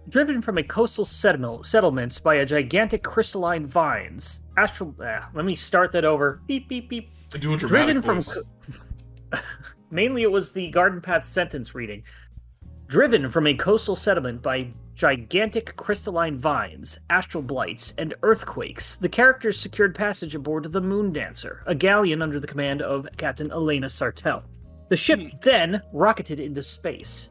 Driven from a coastal settlement by a gigantic crystalline vines. Let me start that over. Beep, beep, beep. Do a dramatic Driven from... voice. Mainly it was the Garden Path sentence reading. Driven from a coastal settlement by gigantic crystalline vines, astral blights, and earthquakes, the characters secured passage aboard the Moon Dancer, a galleon under the command of Captain Elena Sartell. The ship then rocketed into space.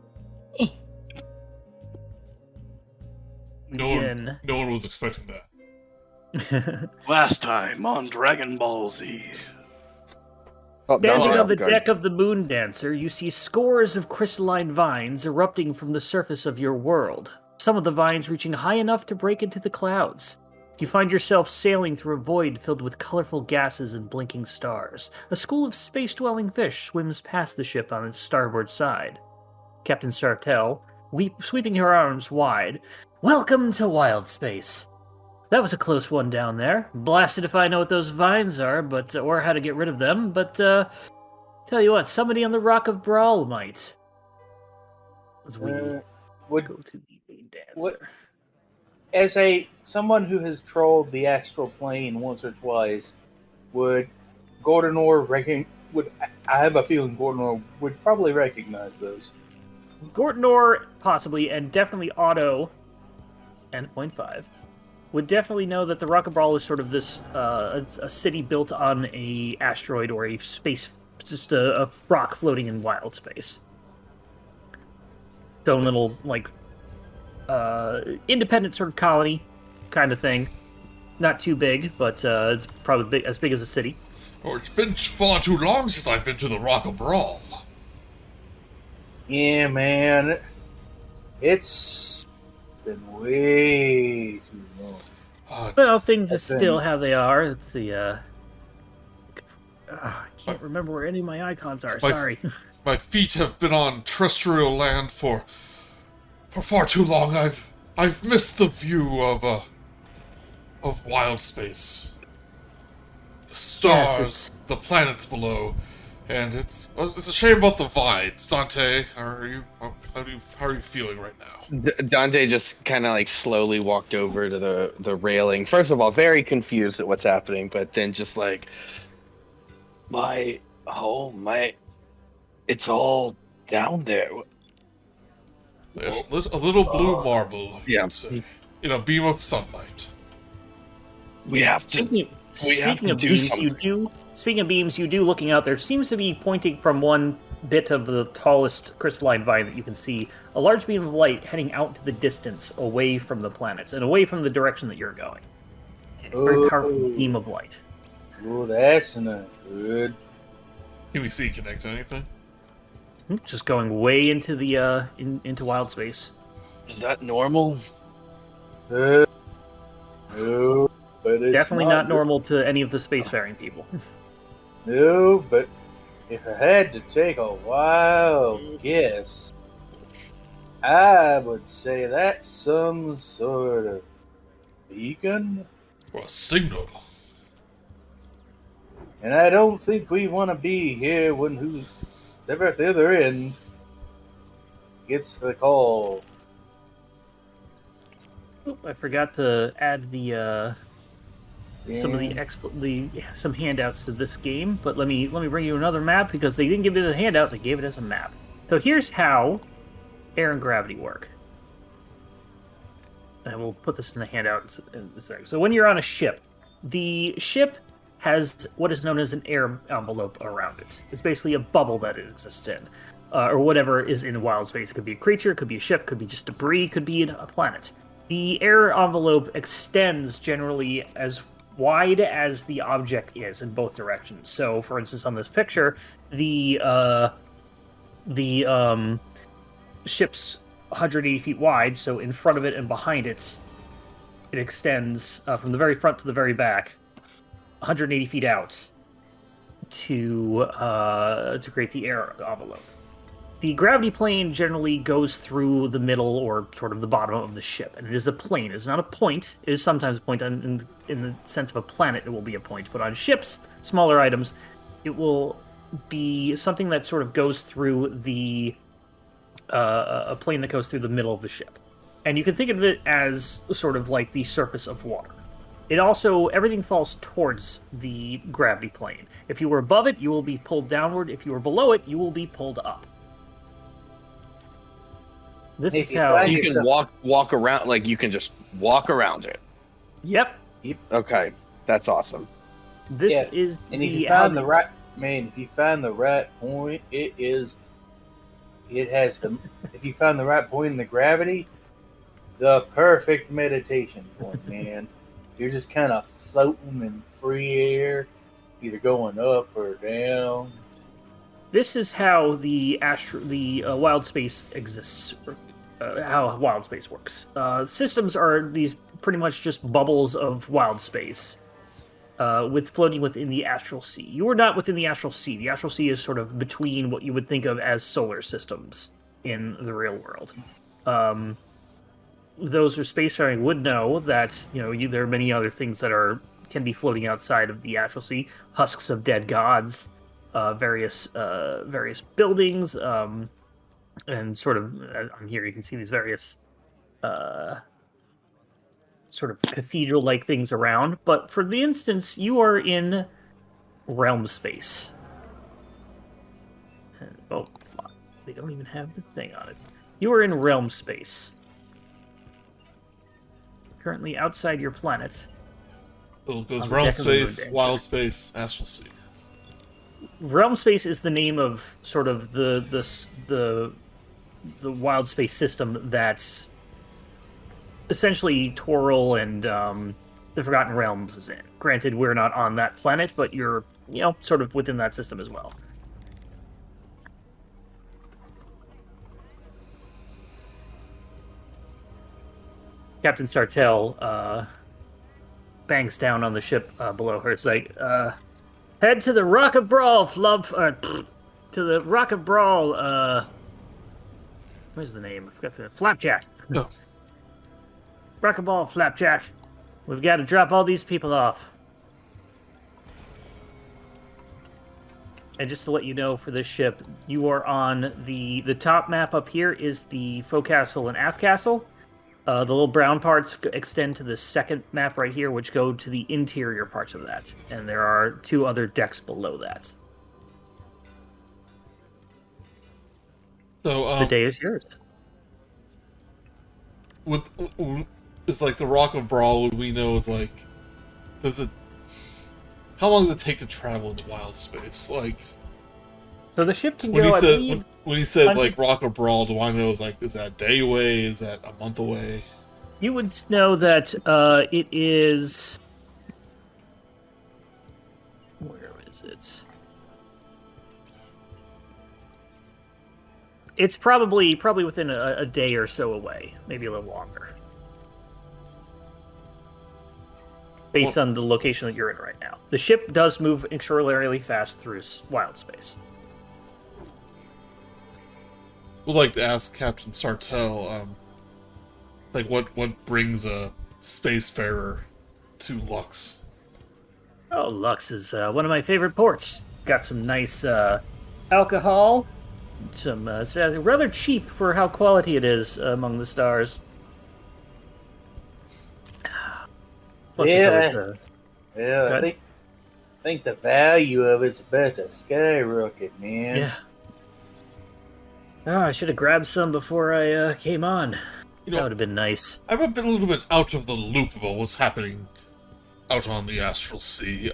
No one was expecting that. Last time on Dragon Ball Z. Standing on the deck of the Moon Dancer, you see scores of crystalline vines erupting from the surface of your world, some of the vines reaching high enough to break into the clouds. You find yourself sailing through a void filled with colorful gases and blinking stars. A school of space-dwelling fish swims past the ship on its starboard side. Captain Sartell, sweeping her arms wide, "Welcome to Wildspace. That was a close one down there. Blasted if I know what those vines are, or how to get rid of them, but tell you what, somebody on the Rock of Brawl might." As we go to the Moon Dancer. As someone who has trolled the astral plane once or twice, would Gordonor I have a feeling Gordonor would probably recognize those. Gordonor, possibly, and definitely Otto, and 0.5, would definitely know that the Rock of Brawl is sort of this, a city built on a asteroid or a space, just a rock floating in wild space. So a little, independent sort of colony kind of thing. Not too big, but it's probably as big as a city. Oh, it's been far too long since I've been to the Rock of Brawl. Yeah, man. It's been way too long. Well, things are still how they are. Let's see, I can't remember where any of my icons are, sorry. My feet have been on terrestrial land for far too long. I've missed the view of wild space. The stars, the planets below. And it's a shame about the vines. Dante, how are you feeling right now? Dante just kind of slowly walked over to the railing. First of all, very confused at what's happening, but then just my home, it's all down there. There's a little blue marble, yeah. I'd say, in a beam of sunlight. We have to do something. Speaking of beams, you do, looking out there, seems to be pointing from one bit of the tallest crystalline vine that you can see, a large beam of light heading out to the distance, away from the planets, and away from the direction that you're going. Very powerful beam of light. Oh, that's not good. Can we see connect anything? Just going way into the into wild space. Is that normal? No, but it's definitely not normal to any of the spacefaring people. No, but if I had to take a wild guess, I would say that's some sort of beacon or a signal. And I don't think we want to be here when who's ever at the other end gets the call. I forgot to add the some of some handouts to this game, but let me bring you another map because they didn't give it as a handout; they gave it as a map. So here's how air and gravity work, and we'll put this in the handout in a second. So when you're on a ship, the ship has what is known as an air envelope around it. It's basically a bubble that it exists in, or whatever is in wild space. It could be a creature, it could be a ship, it could be just debris, it could be a planet. The air envelope extends generally as wide as the object is in both directions. So, for instance, on this picture, the ship's 180 feet wide, so in front of it and behind it, it extends from the very front to the very back, 180 feet out to create the air envelope. The gravity plane generally goes through the middle or sort of the bottom of the ship, and it is a plane. It's not a point. It is sometimes a point. In the sense of a planet, it will be a point. But on ships, smaller items, it will be something that sort of goes through a plane that goes through the middle of the ship. And you can think of it as sort of like the surface of water. It also, everything falls towards the gravity plane. If you were above it, you will be pulled downward. If you were below it, you will be pulled up. This If is you how... find You can walk around, like you can just walk around it. Yep. Okay, that's awesome. This Yeah, is And if the... you find the right man, if you find the right point, it has the. If you find the right point in the gravity, the perfect meditation point, man. You're just kind of floating in free air, either going up or down. This is how the wild space exists, how wild space works. Systems are these pretty much just bubbles of wild space, with floating within the astral sea. You are not within the astral sea. The astral sea is sort of between what you would think of as solar systems in the real world. Those who are spacefaring would know that there are many other things that can be floating outside of the astral sea. Husks of dead gods, various buildings, and sort of on here you can see these various sort of cathedral-like things around. But for the instance, you are in realm space. Oh, it's locked. They don't even have the thing on it. You are in realm space. Currently outside your planet. So it goes On the realm deck of the Moon space, Dancer. wild space, astral sea. Realm space is the name of sort of the wild space system that's essentially Toril and the Forgotten Realms is in. Granted, we're not on that planet, but you're sort of within that system as well. Captain Sartell bangs down on the ship below her. It's like, head to the Rock of Brawl, to the Rock of Brawl, where's the name? I forgot the... Flapjack. No. Rock of Brawl, Flapjack. We've got to drop all these people off. And just to let you know, for this ship, you are on the top map up here is the forecastle and aft castle. The little brown parts extend to the second map right here, which go to the interior parts of that. And there are 2 other decks below that. So The day is yours. It's like the Rock of Brawl. Would we know is like? How long does it take to travel into wild space? Like, So the ship can when go, he I says believe... when he says under- like Rock of Brawl, do I know is that a day away? Is that a month away? You would know that it is... Where is it? It's probably within a day or so away, maybe a little longer. Based on the location that you're in right now. The ship does move extraordinarily fast through wild space. We'd like to ask Captain Sartell, like what brings a spacefarer to Lux? Oh, Lux is one of my favorite ports. Got some nice alcohol. Some rather cheap for how quality it is among the stars. Plus Yeah. it's always, Yeah, I think the value of it's about to skyrocket, man. yeah. Oh, I should have grabbed some before I came on. That would have been nice. I'm a little bit out of the loop about what's happening out on the astral sea.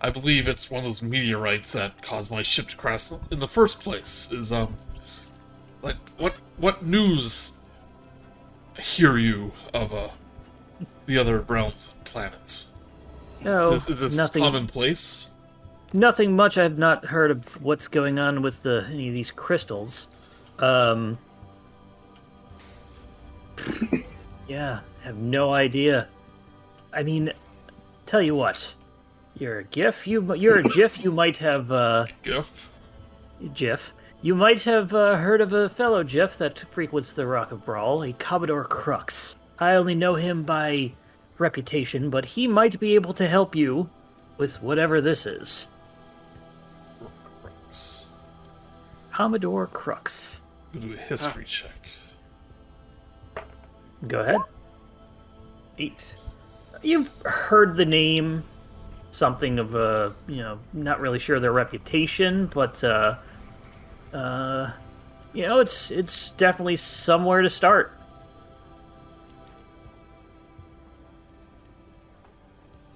I believe it's one of those meteorites that caused my ship to crash in the first place. Is like what news hear you of the other realms and planets? No, Is this nothing. commonplace? Nothing much. I've not heard of what's going on with any of these crystals. Yeah, I have no idea. I mean, tell you what, you're a Giff. You're a Giff. You might have Giff? Giff. You might have heard of a fellow Giff that frequents the Rock of Brawl, a Commodore Crux. I only know him by reputation, but he might be able to help you with whatever this is. Commodore Crux. Go do a history check. Go ahead. 8. You've heard the name, something of a, not really sure their reputation, but, it's definitely somewhere to start.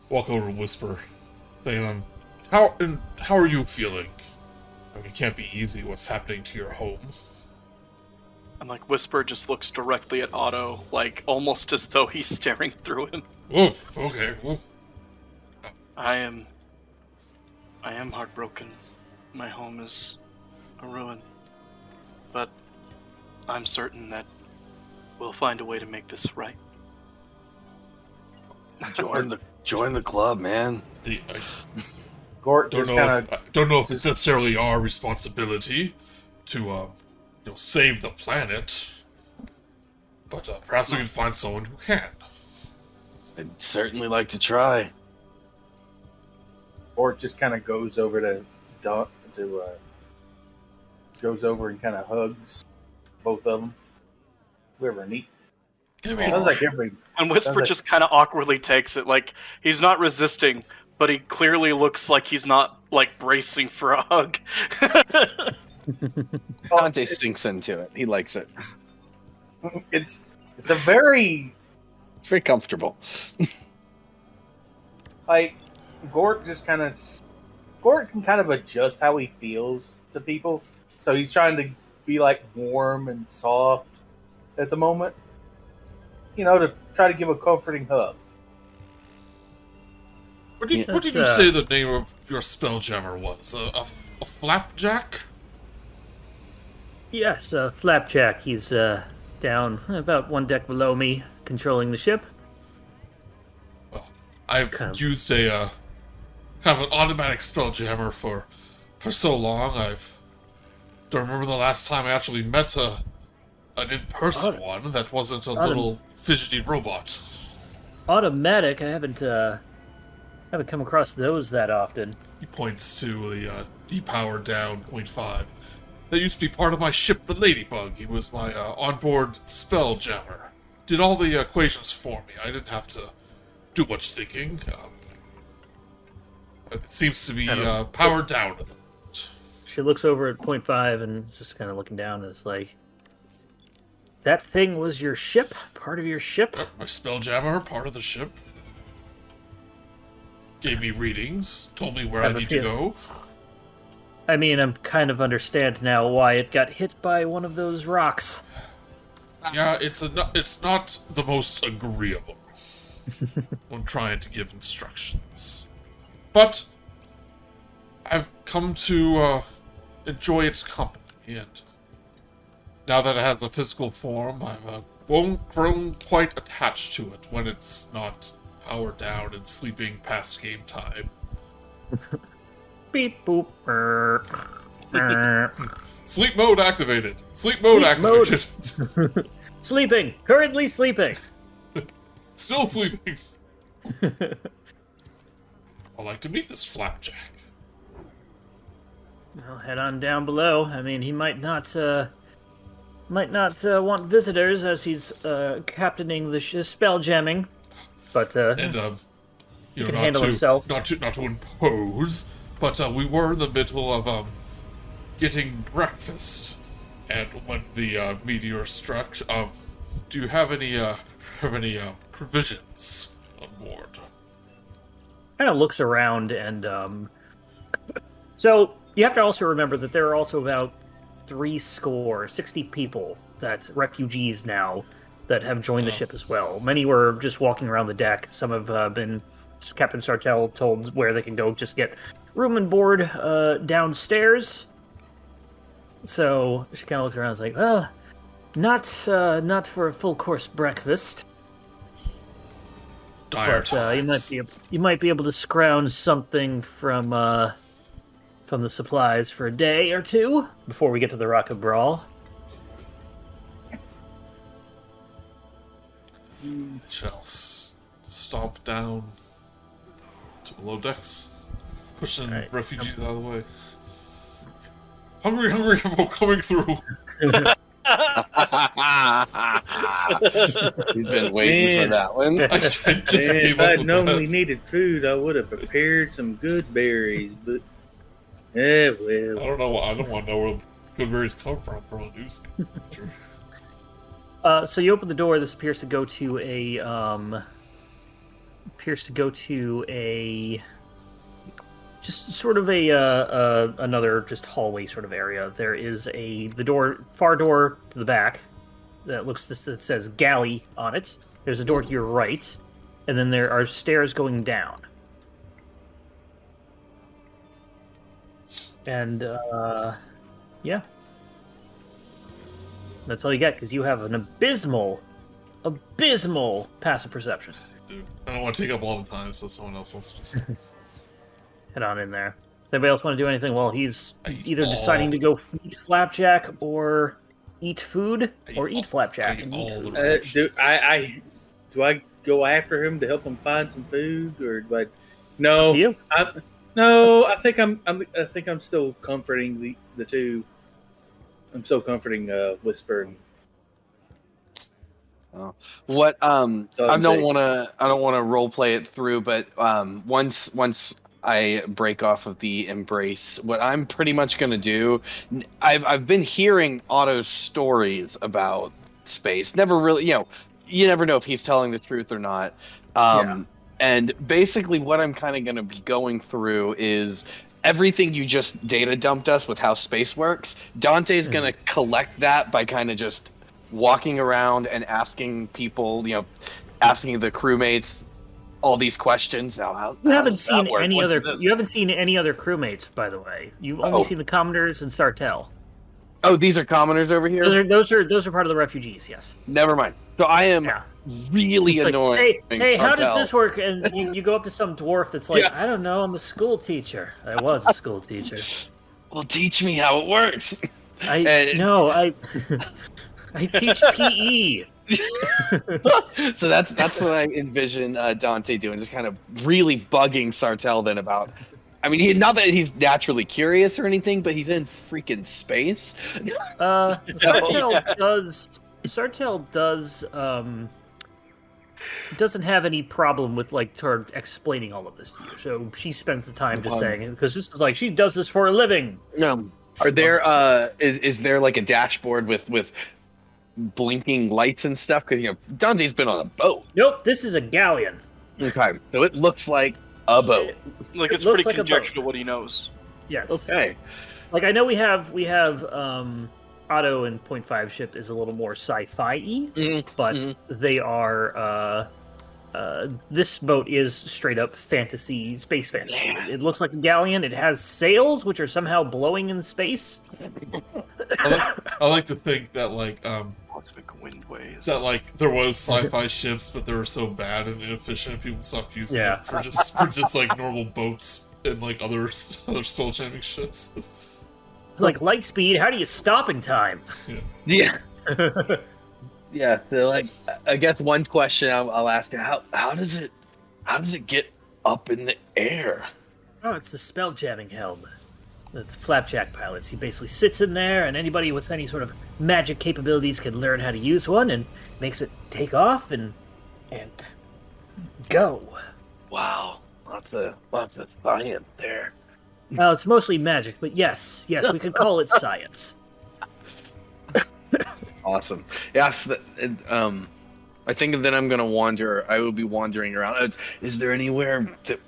Walk over and whisper, saying, how are you feeling? I mean, it can't be easy what's happening to your home. And like Whisper just looks directly at Otto, like almost as though he's staring through him. Oh, okay. Oof. I am heartbroken. My home is a ruin. But I'm certain that we'll find a way to make this right. Join the club, man. Gort just kind of... don't know if it's necessarily our responsibility to, save the planet. But perhaps we can find someone who can. I'd certainly like to try. Gort just kind of goes over to goes over and kind of hugs both of them. Whoever neat. Sounds like every... And Whisper just kind of awkwardly takes it, like he's not resisting, but he clearly looks like he's not like bracing for a hug. Dante sinks into it. He likes it. It's a very... It's very comfortable. Like, Gort can kind of adjust how he feels to people. So he's trying to be like warm and soft at the moment. To try to give a comforting hug. What did you say the name of your Spelljammer was? A flapjack? Yes, Flapjack. He's down about one deck below me, controlling the ship. Well, I've used a kind of an automatic Spelljammer for so long. I don't remember the last time I actually met an in-person one that wasn't a little fidgety robot. Automatic? I haven't come across those that often. He points to the depowered down 0.5. That used to be part of my ship, the Ladybug. He was my onboard Spelljammer. Did all the equations for me. I didn't have to do much thinking. But it seems to be powered down at the moment. She looks over at 0.5 and just kind of looking down, and it's like, that thing was your ship? Part of your ship? My Spelljammer, part of the ship. Gave me readings, told me where I need to go. I mean, I'm kind of understand now why it got hit by one of those rocks. Yeah, it's not the most agreeable when trying to give instructions. But I've come to enjoy its company, and now that it has a physical form, I've grown quite attached to it when it's not powered down and sleeping past game time. Beep boop. Sleep mode activated. Sleep mode activated. Sleeping. Currently sleeping. Still sleeping. I'd like to meet this Flapjack. I'll head on down below. I mean, he might not want visitors as he's captaining the spell jamming, but he can handle himself. Not to impose, but we were in the middle of getting breakfast, and when the meteor struck, do you have any provisions on board? Kind of looks around, and so you have to also remember that there are also about 60 people, that refugees now, that have joined the ship as well. Many were just walking around the deck. Some have been, Captain Sartell told where they can go just get room and board downstairs. So she kind of looks around and is like, well, not for a full course breakfast. Dire but you might be able to scrounge something from the supplies for a day or two before we get to the Rocket Brawl. Shall stomp down to below decks, pushing refugees out of the way. Hungry, I'm coming through. We've been waiting for Man. that one. I just Man, gave if up I'd with known that. we needed food, I would have prepared some good berries. But well. I don't know. I don't want to know where good berries come from. For all news. So you open the door. This appears to go to just sort of another just hallway sort of area. There is the far door to the back that says galley on it. There's a door to your right, and then there are stairs going down. And yeah, that's all you get because you have an abysmal passive perception. Dude, I don't want to take up all the time, so someone else wants to just. Head on in there. Does anybody else want to do anything while he's either all- deciding to go eat flapjack or eat food or eat flapjack? I and eat eat all the food? Do I go after him to help him find some food, or do I? No, Do you? I think I'm still comforting the two. I'm still comforting Whisper and What I Dante. don't want to role play it through, but once I break off of the embrace, what I'm pretty much going to do, I've been hearing Otto's stories about space. Never really, you never know if he's telling the truth or not. And basically what I'm kind of going to be going through is everything you just data dumped us with how space works. Dante's going to collect that by kind of just walking around and asking people, asking the crewmates all these questions. Now, You haven't seen any other crewmates, by the way. You've only seen the commoners and Sartell. Oh, these are commoners over here? Those are part of the refugees. Yes. Never mind. So I am really It's like, annoying. hey, how does Sartell. this work? And you go up to some dwarf that's like, I don't know, I'm a school teacher. I was a school teacher. Well, teach me how it works. I teach PE. So that's what I envision Dante doing, just kind of really bugging Sartell then about. I mean, not that he's naturally curious or anything, but he's in freaking space. Sartell doesn't have any problem with sort of explaining all of this to you. So she spends the time just saying it because this is like she does this for a living. Are there is there like a dashboard with blinking lights and stuff? Because Dante's been on a boat. Nope, this is a galleon. Okay, so it looks like a boat. It's looks pretty like a conjecture to boat. what he knows. Yes. Okay. I know we have Otto and 0.5 ship is a little more sci-fi-y, but they are this boat is straight up fantasy, space fantasy. Yeah. It looks like a galleon. It has sails which are somehow blowing in space. I like to think that Cosmic windways. that there was sci-fi ships, but they were so bad and inefficient, people stopped using them for just normal boats and other spell-jamming ships. Like light speed, how do you stop in time? Yeah. Yeah. So I guess one question I'll ask you: how does it get up in the air? Oh, it's the spell jamming helm. It's Flapjack pilots. He basically sits in there, and anybody with any sort of magic capabilities can learn how to use one, and makes it take off and go. Wow, lots of science there. Well, it's mostly magic, but yes, we could call it science. Awesome. Yeah. I think then I'm gonna wander. I will be wandering around. Is there anywhere that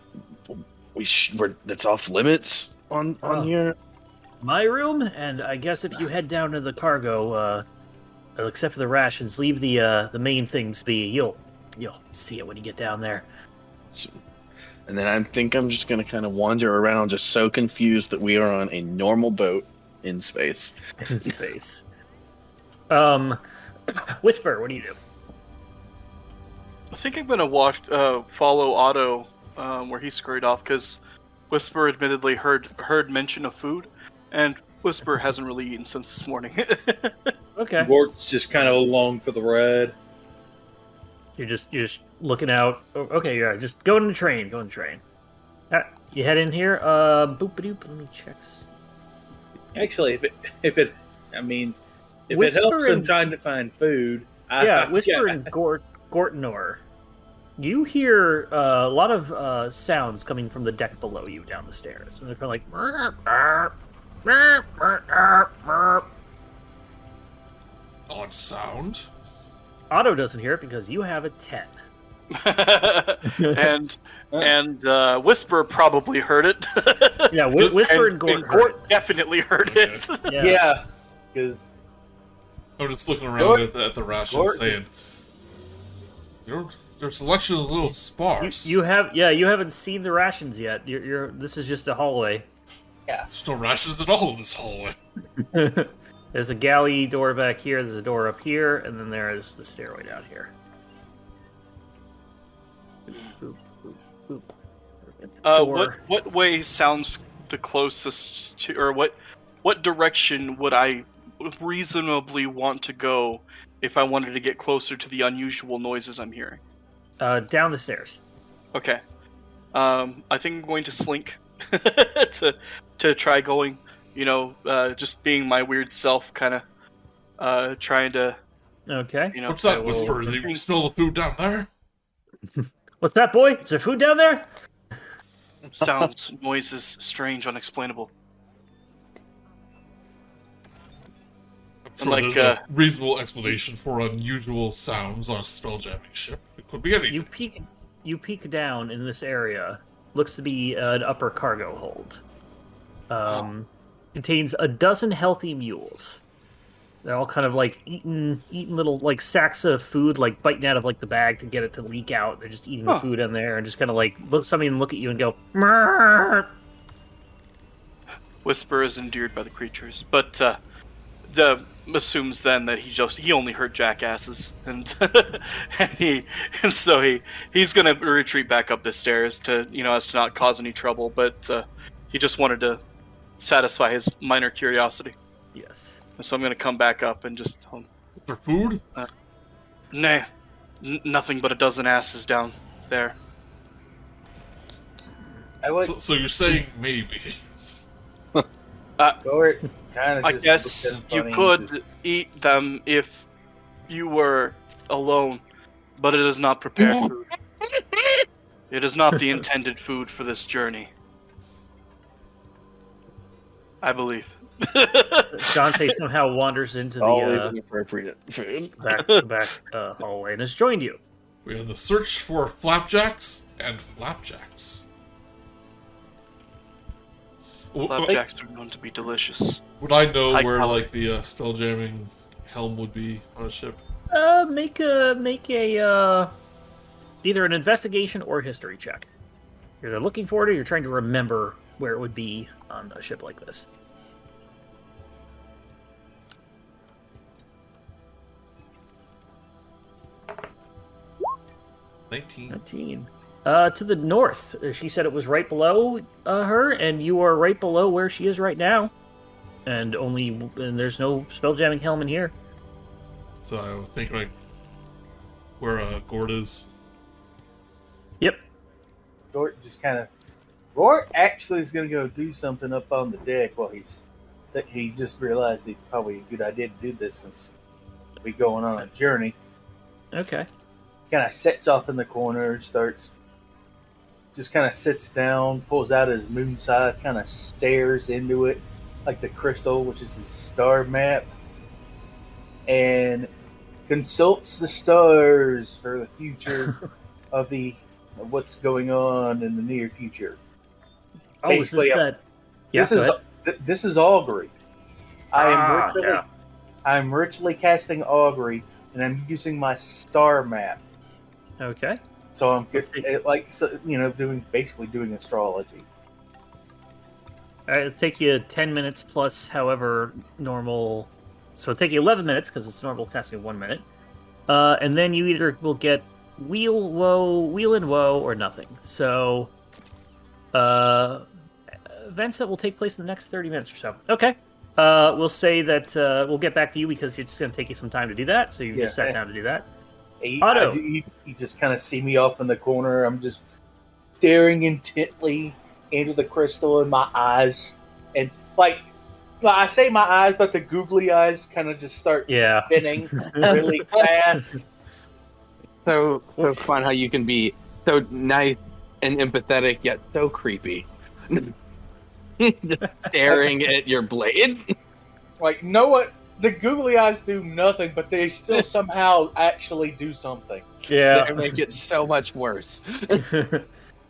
that's off limits on here? My room, and I guess if you head down to the cargo, except for the rations, leave the main things be. You'll see it when you get down there. And then I think I'm just gonna kind of wander around, just so confused that we are on a normal boat in space. In space. Whisper, what do you do? I think I'm gonna follow Otto where he scurried off because Whisper admittedly heard mention of food, and Whisper hasn't really eaten since this morning. Okay. Gort's just kind of along for the ride. You're just looking out. Okay, yeah. Just go in the train. Go in the train. You head in here. Boop-a-doop. Let me check. Actually, if it helps Whisper him and- trying to find food, Yeah, Whisper and Gortnor. You hear a lot of sounds coming from the deck below you down the stairs, and they're kind of like. Odd sound. Otto doesn't hear it because you have a 10. and Whisper probably heard it. Yeah, Whisper and Gort heard it. Definitely heard it. Yeah, because I'm just looking around at the rations, Gort. saying, their selection is a little sparse. You haven't seen the rations yet. This is just a hallway. There's no rations at all in this hallway. There's a galley door back here, there's a door up here, and then there is the stairway down here. Boop, boop, boop. What way sounds the closest to, or what direction would I reasonably want to go if I wanted to get closer to the unusual noises I'm hearing? Down the stairs. Okay. I think I'm going to slink to try going. Just being my weird self, kind of trying to. Okay. What's that whisper? Do you smell the food down there? What's that, boy? Is there food down there? Sounds, noises, strange, unexplainable. I'm sure there's a reasonable explanation for unusual sounds on a spelljamming ship. It could be anything. You peek down in this area. Looks to be an upper cargo hold. Contains a dozen healthy mules. They're all kind of like eating little like sacks of food, like biting out of like the bag to get it to leak out. They're just eating the food in there and just kind of like look at you and go. Murr! Whisper is endeared by the creatures, but assumes then that he only heard jackasses, and so he's gonna retreat back up the stairs to as to not cause any trouble, but he just wanted to satisfy his minor curiosity. Yes. So I'm gonna come back up and just. Is there food? Nah, nothing but a dozen asses down there. So you're saying maybe? Gort kind of. I guess you could eat them if you were alone, but it is not prepared food. It is not the intended food for this journey, I believe. Dante somehow wanders into Always the inappropriate food. back hallway and has joined you. We have the search for flapjacks and flapjacks. Flapjacks are known to be delicious. Would I know where calorie. like the spelljamming helm would be on a ship? Make a either an investigation or history check. You're either looking for it or you're trying to remember where it would be on a ship like this. $19. To the north. She said it was right below her, and you are right below where she is right now. And there's no spelljamming helm in here. So I would think like where Gort is. Yep. Gort just kind of. Gort actually is going to go do something up on the deck while he just realized it's probably a good idea to do this since we going on a journey. Okay. Kind of sits off in the corner, just kind of sits down, pulls out his moon side, kind of stares into it like the crystal, which is his star map, and consults the stars for the future of what's going on in the near future. Oh, Basically, this is augury. I'm ritually casting augury, and I'm using my star map. Okay. So I'm doing astrology. All right, it'll take you 10 minutes plus however normal. So it'll take you 11 minutes because it's normal casting 1 minute. And then you either will get wheel and woe, or nothing. So events that will take place in the next 30 minutes or so. Okay. We'll say that we'll get back to you because it's going to take you some time to do that. So you just sat down to do that. Otto. You just kind of see me off in the corner. I'm just staring intently into the crystal in my eyes, and like Well, I say my eyes, but the googly eyes kind of just start Yeah. spinning really fast. So fun how you can be so nice and empathetic yet so creepy. Just staring at your blade. Like, know what? The googly eyes do nothing, but they still somehow actually do something. Yeah. They make it so much worse.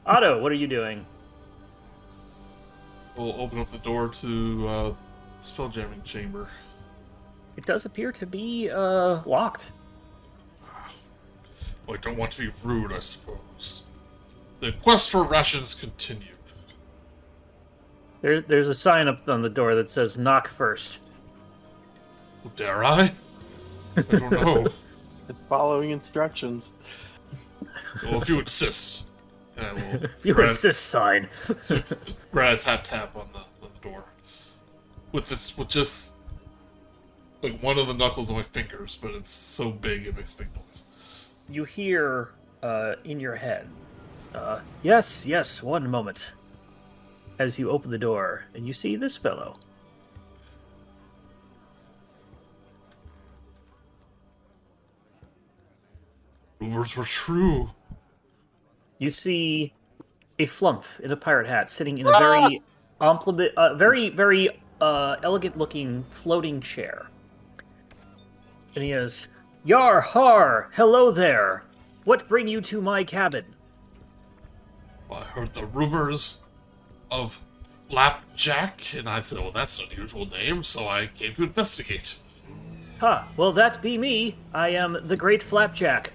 Otto, what are you doing? We'll open up the door to spelljamming chamber. It does appear to be locked. Well, I don't want to be rude, I suppose. The quest for rations continued. There's a sign up on the door that says "Knock first." Well, dare I? I don't know. It's following instructions. Well, if you insist. And I will If you insist, sign. tap on the door. With just like one of the knuckles of my fingers, but it's so big it makes a big noise. You hear in your head, yes, one moment. As you open the door, and you see this fellow. Rumors were true. You see a flump in a pirate hat sitting in a very very elegant-looking floating chair. And he is, "Yar har, hello there. What bring you to my cabin?" Well, I heard the rumors of Flapjack, and I said, well, that's an unusual name, so I came to investigate. Well, that be me. I am the Great Flapjack.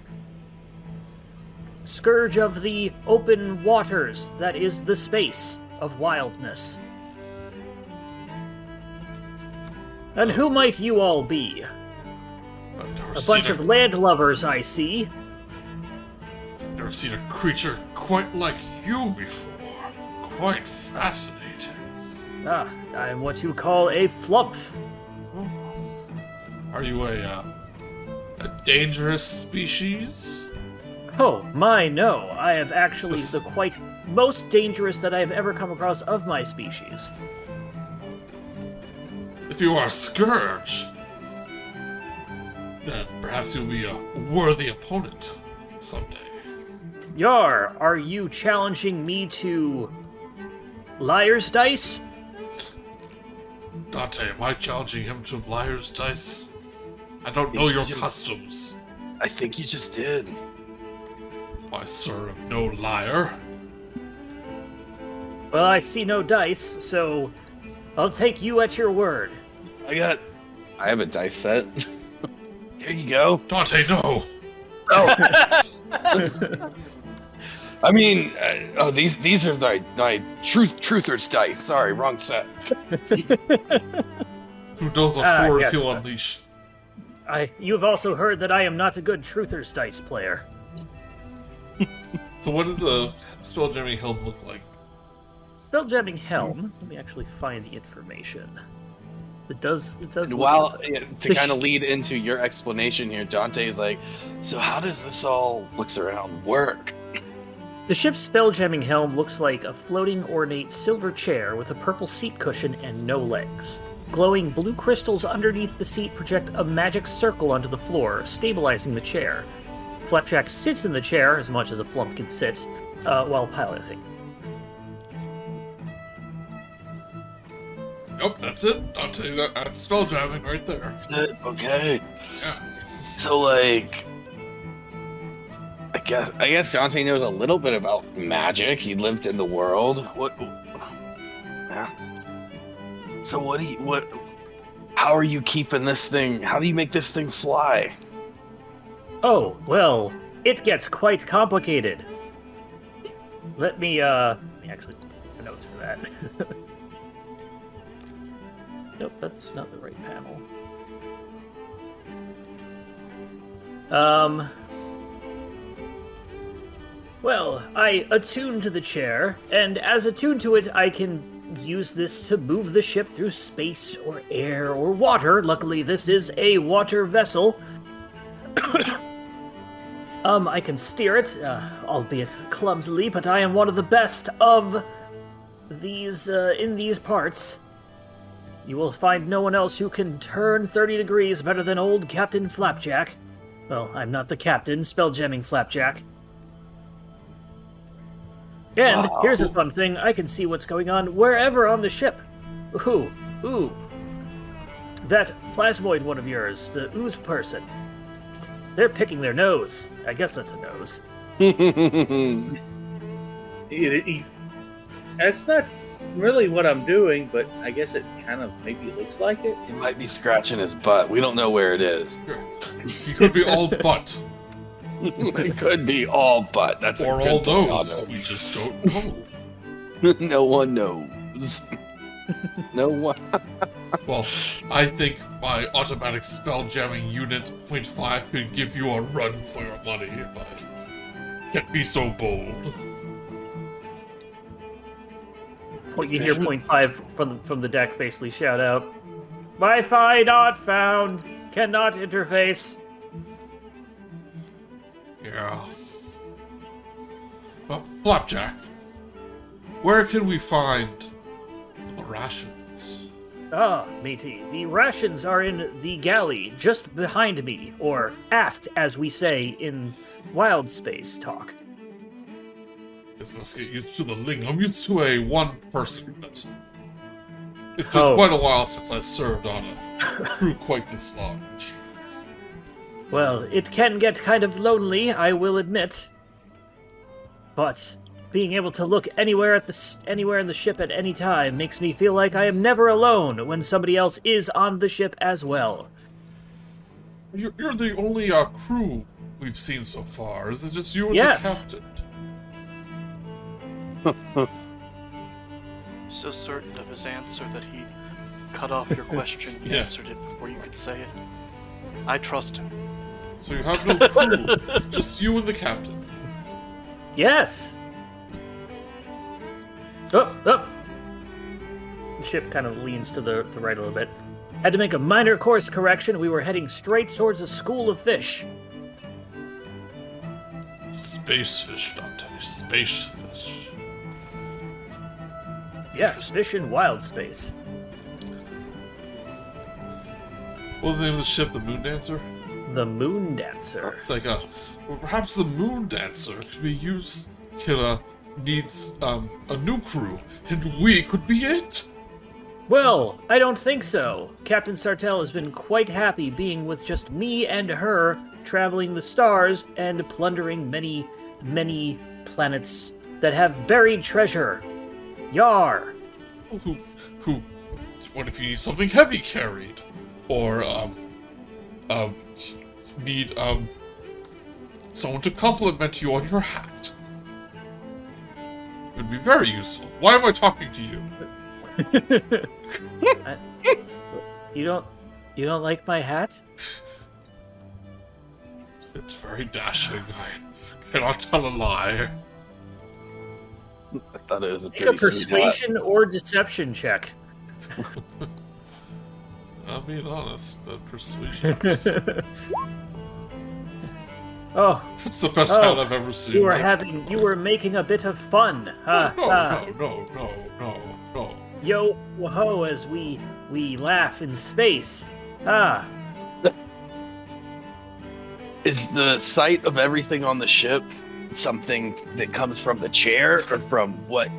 Scourge of the open waters, that is the space of wildness. And who might you all be? I've never A seen bunch of land lovers, I see. never seen a creature quite like you before. Quite fascinating. I am what you call a flump. Are you a dangerous species? Oh, my, no. I have actually This- the quite most dangerous that I have ever come across of my species. If you are a scourge, then perhaps you'll be a worthy opponent someday. Yar, are you challenging me to liar's dice? Dante, am I challenging him to liar's dice? I don't know your customs. I think you just did. Why, sir, I'm no liar. Well, I see no dice, so I'll take you at your word. I have a dice set. Here you go. Dante, no! Oh. I mean, these are my truthers dice. Sorry, wrong set. Who knows what horrors yes, he'll sir. unleash? You have also heard that I am not a good truthers dice player. So what does a spelljamming helm look like? Spelljamming helm. Let me actually find the information. It does. And while listen- to The kind of lead into your explanation here, Dante's like, so how does this all looks around work? The ship's spelljamming helm looks like a floating ornate silver chair with a purple seat cushion and no legs. Glowing blue crystals underneath the seat project a magic circle onto the floor, stabilizing the chair. Flapjack sits in the chair, as much as a flump can sit, while piloting. Yep, that's it. Dante, that's spelljamming right there. Okay. Yeah. So like, I guess Dante knows a little bit about magic. He lived in the world. what? Yeah. So how are you keeping this thing? How do you make this thing fly? Oh, well, it gets quite complicated. Let me actually take the notes for that. Nope, that's not the right panel. Well, I attune to the chair, and as attuned to it, I can use this to move the ship through space or air or water. Luckily, this is a water vessel. I can steer it, albeit clumsily, but I am one of the best of these, in these parts. You will find no one else who can turn 30 degrees better than old Captain Flapjack. Well, I'm not the captain, spelljamming Flapjack. And Wow. here's a fun thing, I can see what's going on wherever on the ship. Ooh. That Plasmoid one of yours, the ooze person. They're picking their nose. I guess that's a nose. That's not really what I'm doing, but I guess it kind of maybe looks like it. He might be scratching his butt. We don't know where it is. He could be all butt. It could be all butt. That's Or a good all thing, those. Otto. We just don't know. No one knows. No one. Well, I think my automatic spell jamming unit .5 could give you a run for your money if I can't be so bold. You hear point 0.5 from the deck basically shout out, Wi-Fi not found, cannot interface. Yeah. Well, Flapjack, where can we find the rations? Ah, matey, the rations are in the galley just behind me, or aft, as we say in Wildspace talk. I must get used to the ling. I'm used to a one-person. It's been Oh. quite a while since I served on a crew quite this large. Well, it can get kind of lonely, I will admit. But being able to look anywhere in the ship at any time makes me feel like I am never alone when somebody else is on the ship as well. You're the only crew we've seen so far. Is it just you and Yes. the captain? So certain of his answer that he cut off your question and Yeah. answered it before you could say it. I trust him. So you have no crew, just you and the captain. Yes! Oh! The ship kind of leans to the right a little bit. Had to make a minor course correction. We were heading straight towards a school of fish. Space fish, Dante. Space fish. Yes, fish in Wildspace. What was the name of the ship? The Moon Dancer? The Moon Dancer. It's like well, perhaps the Moon Dancer could be used. Needs a new crew, and we could be it. Well, I don't think so. Captain Sartell has been quite happy being with just me and her, traveling the stars and plundering many, many planets that have buried treasure. Yar! Who? What if you need something heavy carried, or need someone to compliment you on your hat? It would be very useful. Why am I talking to you? You don't like my hat? It's very dashing. I cannot tell a lie. I thought it was a Make a pretty sweet hat. persuasion or deception check. I'm being honest, but persuasion. Oh, It's the best Oh, hat I've ever seen. you were making a bit of fun. Ha ha. No. Yo ho as we laugh in space. Ah. Is the sight of everything on the ship something that comes from the chair or from what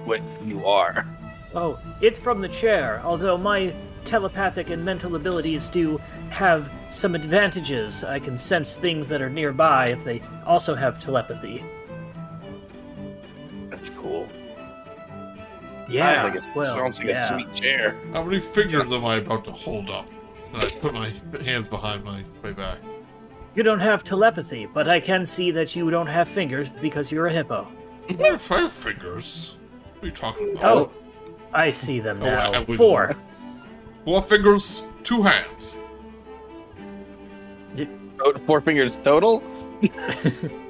you are? Oh, it's from the chair, although my telepathic and mental abilities do have some advantages. I can sense things that are nearby if they also have telepathy. That's cool. Yeah, I think it well, sounds like yeah. a sweet chair. How many fingers am I about to hold up? And I put my hands behind my back. You don't have telepathy, but I can see that you don't have fingers because you're a hippo. I have 5 fingers. What are you talking about? Oh, I see them Oh, I now. wouldn't. 4. 4 fingers, 2 hands. 4 fingers total?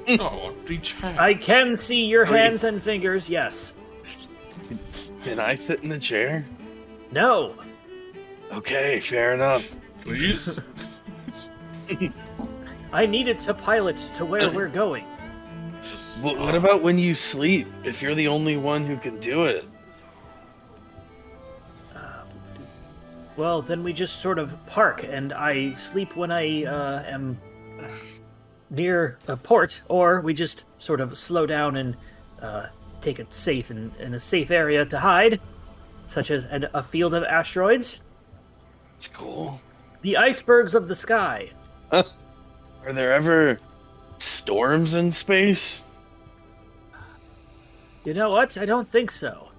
No, on each hand. I can see your hands and fingers, yes. Can I sit in the chair? No. Okay, fair enough. Please? I needed to pilot to where we're going. Just, What about when you sleep? If you're the only one who can do it? Well, then we just sort of park, and I sleep when I am near a port, or we just sort of slow down and take it safe in a safe area to hide, such as a field of asteroids. It's cool. The icebergs of the sky. Are there ever storms in space? You know what? I don't think so.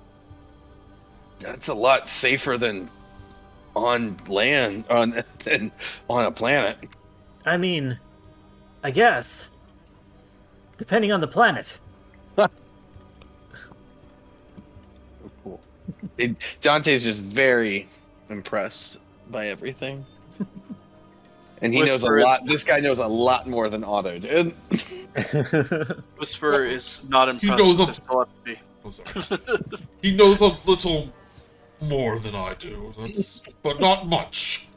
That's a lot safer than on land, than on a planet. I mean, I guess. Depending on the planet. Cool. Dante's just very impressed by everything. And he knows a lot. This guy knows a lot more than Otto did. Whisper is not He impressed knows with a- this telepathy. Oh, sorry. He knows a little more than I do, but not much.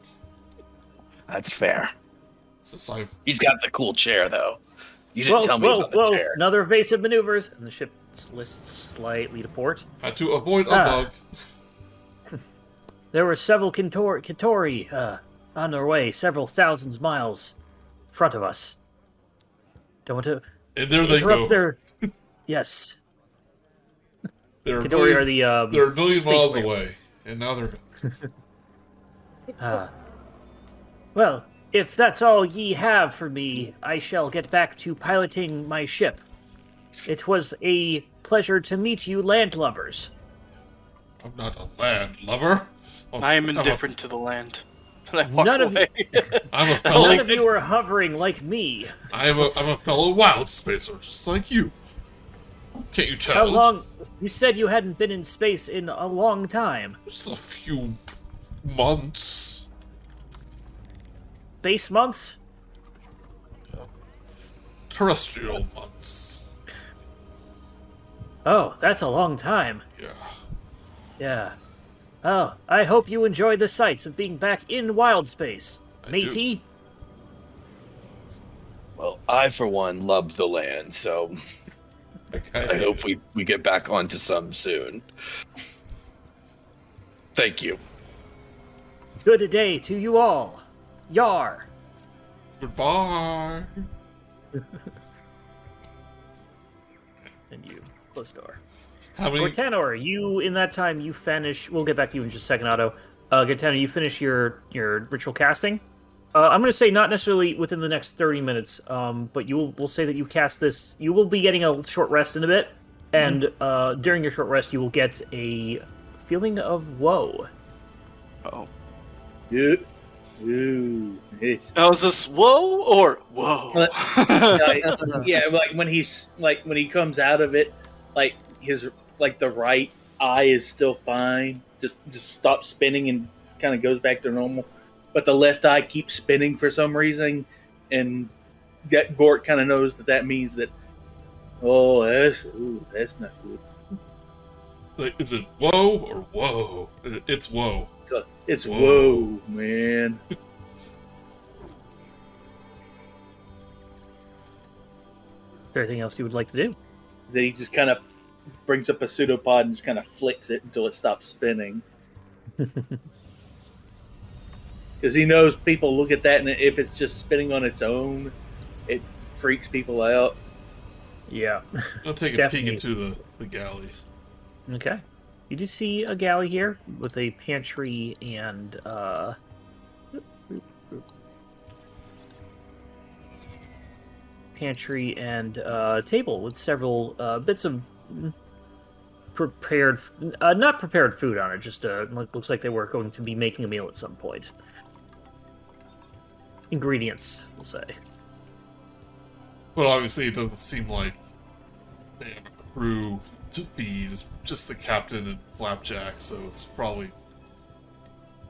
That's fair. Since I've He's got the cool chair, though. You didn't tell me about the chair. Another evasive maneuvers, and the ship lists slightly to port. had to avoid a bug. There were several Kitori on their way, several thousands miles in front of us. Don't want to And there they interrupt go. their... Yes. They're a Kitori are million, the... they're a million miles whales. away, and now they're gone. Well, if that's all ye have for me, I shall get back to piloting my ship. It was a pleasure to meet you, landlubbers. I'm not a land lover. I am indifferent to the land. And I walk None of away. I'm a fellow. None of you are hovering like me. I'm a fellow wild spacer, just like you. Can't you tell? How long? You said you hadn't been in space in a long time. Just a few months. Space months? Terrestrial months. Oh, that's a long time. Yeah. Yeah. Oh, I hope you enjoyed the sights of being back in Wildspace. I Matey? Well, I, for one, love the land, so I hope we get back onto some soon. Thank you. Good day to you all. Yar. Goodbye. And you close the door. How many? Gortanor, you, in that time, you finish... We'll get back to you in just a second, Otto. Gortanor, you finish your ritual casting. I'm going to say not necessarily within the next 30 minutes, but we'll say that you cast this... You will be getting a short rest in a bit, and during your short rest, you will get a feeling of woe. Oh. Ooh, it's Now is this whoa or whoa? yeah, like when he comes out of it, like the right eye is still fine, just stops spinning and kind of goes back to normal, but the left eye keeps spinning for some reason, and that Gort kind of knows that means that that's not good. Like, is it whoa or whoa? It's whoa. It's Whoa. whoa, man. Is there anything else you would like to do? Then he just kind of brings up a pseudopod and just kind of flicks it until it stops spinning. Because he knows people look at that, and if it's just spinning on its own, it freaks people out. Yeah. I'll take a Definitely. peek into the galley. Okay. You do see a galley here with a pantry and table with several bits of prepared, not prepared food on it. Just looks like they were going to be making a meal at some point. Ingredients, we'll say. But obviously, it doesn't seem like they have a crew to feed. It's just the captain and Flapjack, so it's probably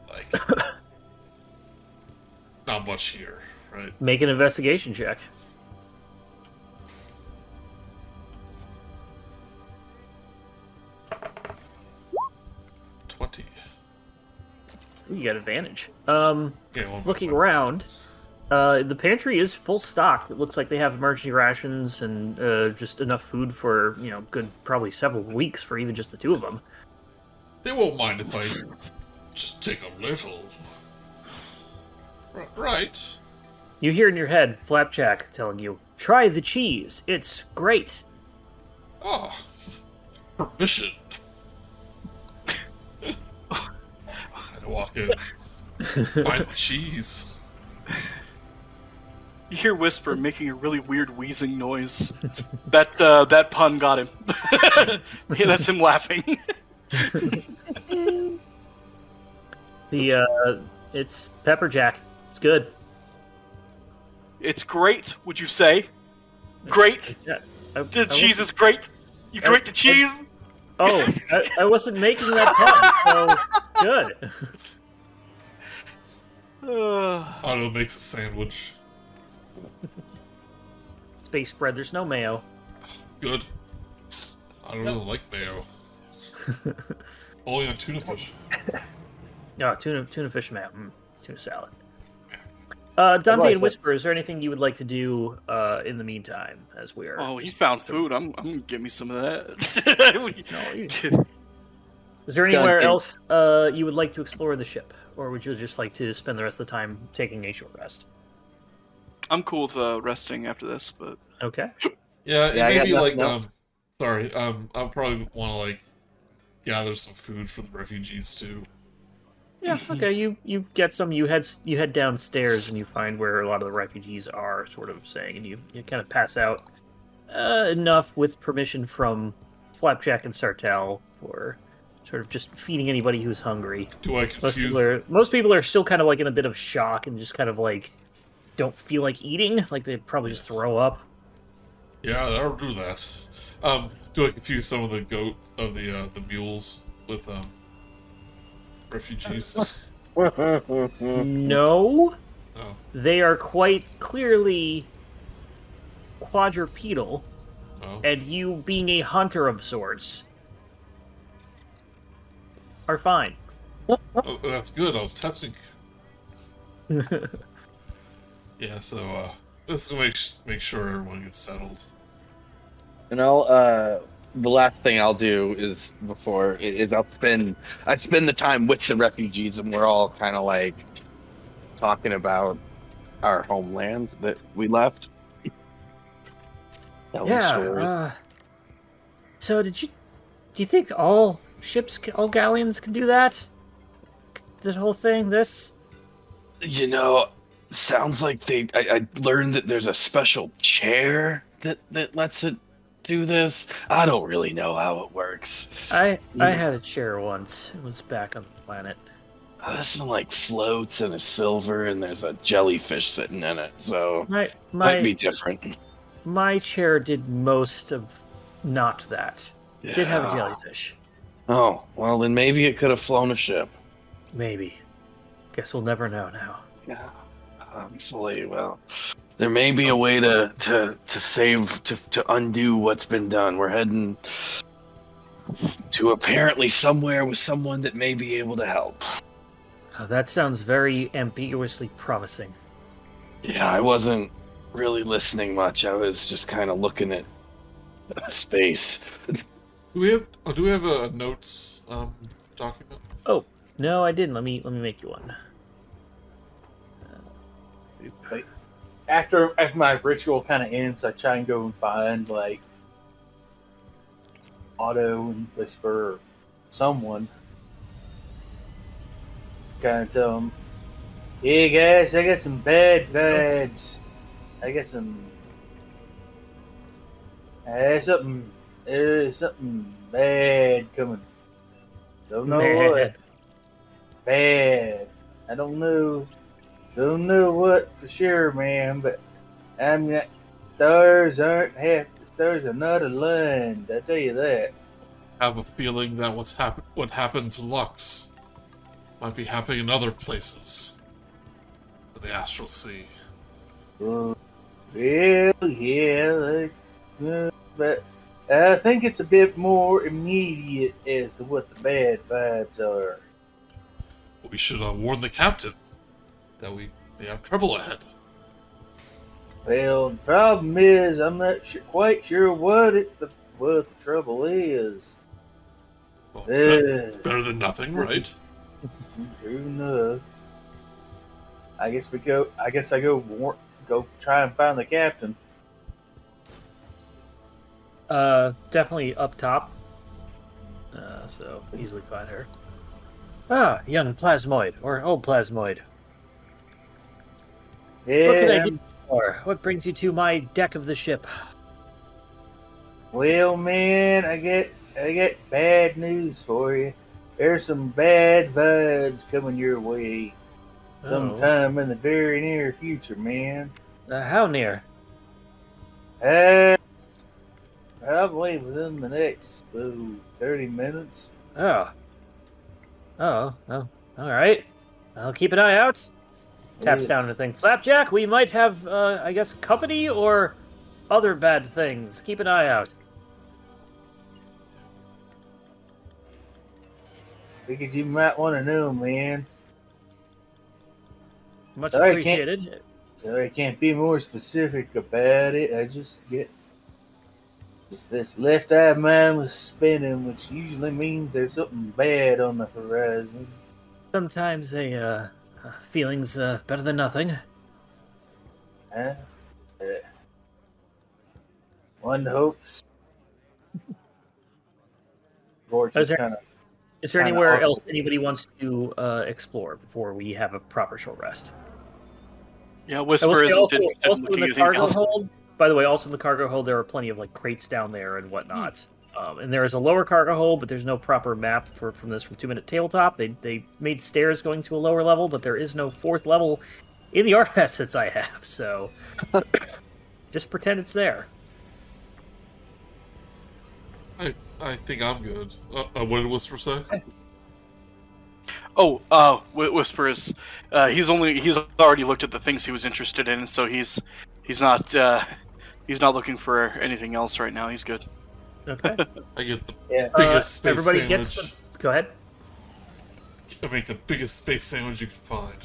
like not much here, right? Make an investigation check. $20. You got advantage. Yeah, well, Looking that's- around, the pantry is full stock. It looks like they have emergency rations and just enough food for, probably several weeks for even just the two of them. They won't mind if I just take a little. Right. You hear in your head Flapjack telling you, "Try the cheese. It's great." Oh, permission. I walk in. Buy the cheese. You hear Whisper making a really weird wheezing noise. That pun got him. Yeah, that's him laughing. It's Pepperjack. It's good. It's great, would you say? Great? Yeah, The cheese is great? You grate the cheese? I wasn't making that pun, so good. Otto makes a sandwich. Space spread, there's no mayo. Good. Otto doesn't like mayo. Only on tuna fish. No, tuna fish mayo. Tuna salad. Dante and Whisper, is there anything you would like to do in the meantime as we are? Oh, he's found food. I'm gonna get me some of that. Is there anywhere else you would like to explore the ship? Or would you just like to spend the rest of the time taking a short rest? I'm cool with resting after this, but... Okay. Yeah, Yeah, I maybe got like, nothing I'll probably want to, like, gather some food for the refugees, too. Yeah, okay, you get some, you head downstairs and you find where a lot of the refugees are sort of saying, and you kind of pass out enough with permission from Flapjack and Sartell for sort of just feeding anybody who's hungry. Do I confuse... Most people are still kind of like in a bit of shock and just kind of like don't feel like eating, like they probably just throw up. Yeah, I'll do that. Do I confuse some of the mules with refugees? No. Oh. They are quite clearly quadrupedal, and you being a hunter of sorts are fine. Oh, that's good. I was testing. Yeah, so let's make sure everyone gets settled. And the last thing I'll do is I spend the time with the refugees, and we're all kind of like talking about our homeland that we left. So do you think all galleons can do that? The whole thing, this? Sounds like I learned that there's a special chair that lets it do this. I don't really know how it works. I had a chair once. It was back on the planet. This one like floats and is silver, and there's a jellyfish sitting in it, so might be different. My chair did most of not that. Yeah. It did have a jellyfish. Oh, well then maybe it could have flown a ship. Maybe. Guess we'll never know now. Yeah. Well, there may be a way to undo what's been done. We're heading to apparently somewhere with someone that may be able to help. That sounds very ambiguously promising. Yeah, I wasn't really listening much. I was just kind of looking at space. Do we have a notes document? Oh no, I didn't. Let me make you one. Like, after my ritual kind of ends, I try and go and find like Otto and Whisper or someone. Kind of tell them, "Hey guys, I got some bad vibes. I got some. There's something bad coming. Don't know what. Bad. I don't know. Don't know what for sure, man. But I'm not. Stars aren't happy. Stars are not aligned. I tell you that. I have a feeling that what happened to Lux might be happening in other places. In the Astral Sea. Well, yeah, but I think it's a bit more immediate as to what the bad vibes are. We should warn the captain that we may have trouble ahead. Well, the problem is I'm not quite sure what the trouble is. Well, it's better than nothing, right? True enough. I guess I go try and find the captain. Definitely up top. So easily find her. Ah, young Plasmoid, or old Plasmoid. Yeah. What can I do for? What brings you to my deck of the ship? Well, man, I get bad news for you. There's some bad vibes coming your way sometime in the very near future, man. How near? Probably within the next 30 minutes. Oh. All right. I'll keep an eye out. Taps Yes. down the thing. Flapjack, we might have, I guess, company or other bad things. Keep an eye out. Figured you might want to know, man. Much Sorry, appreciated. So I can't be more specific about it. I just get this left eye mind was spinning, which usually means there's something bad on the horizon. Sometimes a feeling's better than nothing. Huh? One hopes. Gort's Is there- kind of. Is there Kinda anywhere awkward. else anybody wants to explore before we have a proper short rest? Yeah, I will Whisper say isn't also interested in in looking the at anything cargo else. hold. By the way, also in the cargo hold, there are plenty of like crates down there and whatnot. And there is a lower cargo hold, but there's no proper map from 2-minute tabletop. They made stairs going to a lower level, but there is no fourth level in the art assets I have. So just pretend it's there. I think I'm good. What did Whisper say? Whisper is he's already looked at the things he was interested in, so he's not looking for anything else right now. He's good. Okay. I get the Yeah. biggest space Everybody sandwich. gets the. Go ahead. I make the biggest space sandwich you can find.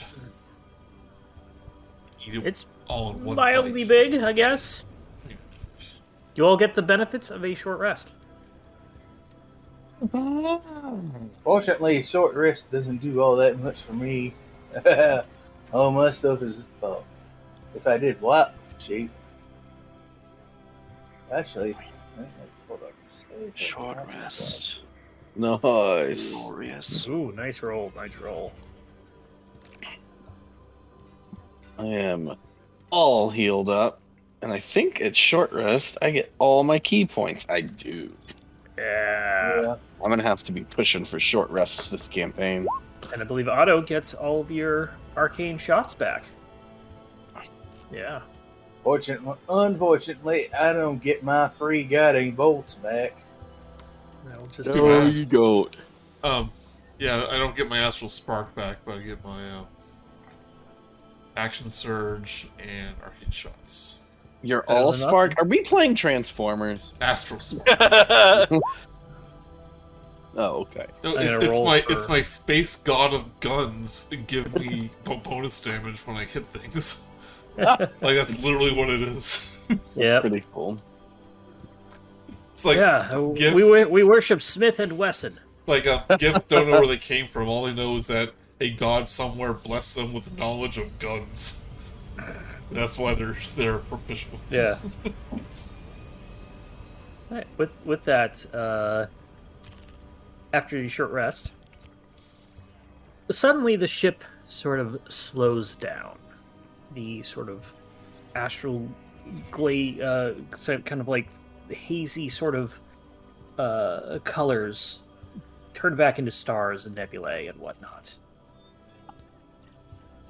Eat it It's all in one mildly bite. big, I guess. You all get the benefits of a short rest. Fortunately, short rest doesn't do all that much for me. All my stuff is, if I did what shape. Actually, hold on. Short rest. Nice. Glorious. Ooh, nice roll, nice roll. I am all healed up, and I think at short rest I get all my key points. I do. Yeah. Yeah. I'm gonna have to be pushing for short rests this campaign. And I believe Otto gets all of your arcane shots back. Yeah. Unfortunately, I don't get my free guiding bolts back. That'll just do it. you go. Yeah, I don't get my astral spark back, but I get my action surge and arcane shots. You're Better all than spark. Are we playing Transformers? Astral spark. Oh, okay. No, I'm gonna it's roll my for- it's my space god of guns to give me bonus damage when I hit things. Like that's literally what it is. Yep. Pretty cool. It's like Yeah, Giff, we worship Smith and Wesson. like Giff don't know where they came from. All they know is that a god somewhere blessed them with knowledge of guns. That's why they're proficient with them. Yeah. Right, with that, after the short rest, suddenly the ship sort of slows down. The sort of astral kind of like hazy sort of colors turn back into stars and nebulae and whatnot.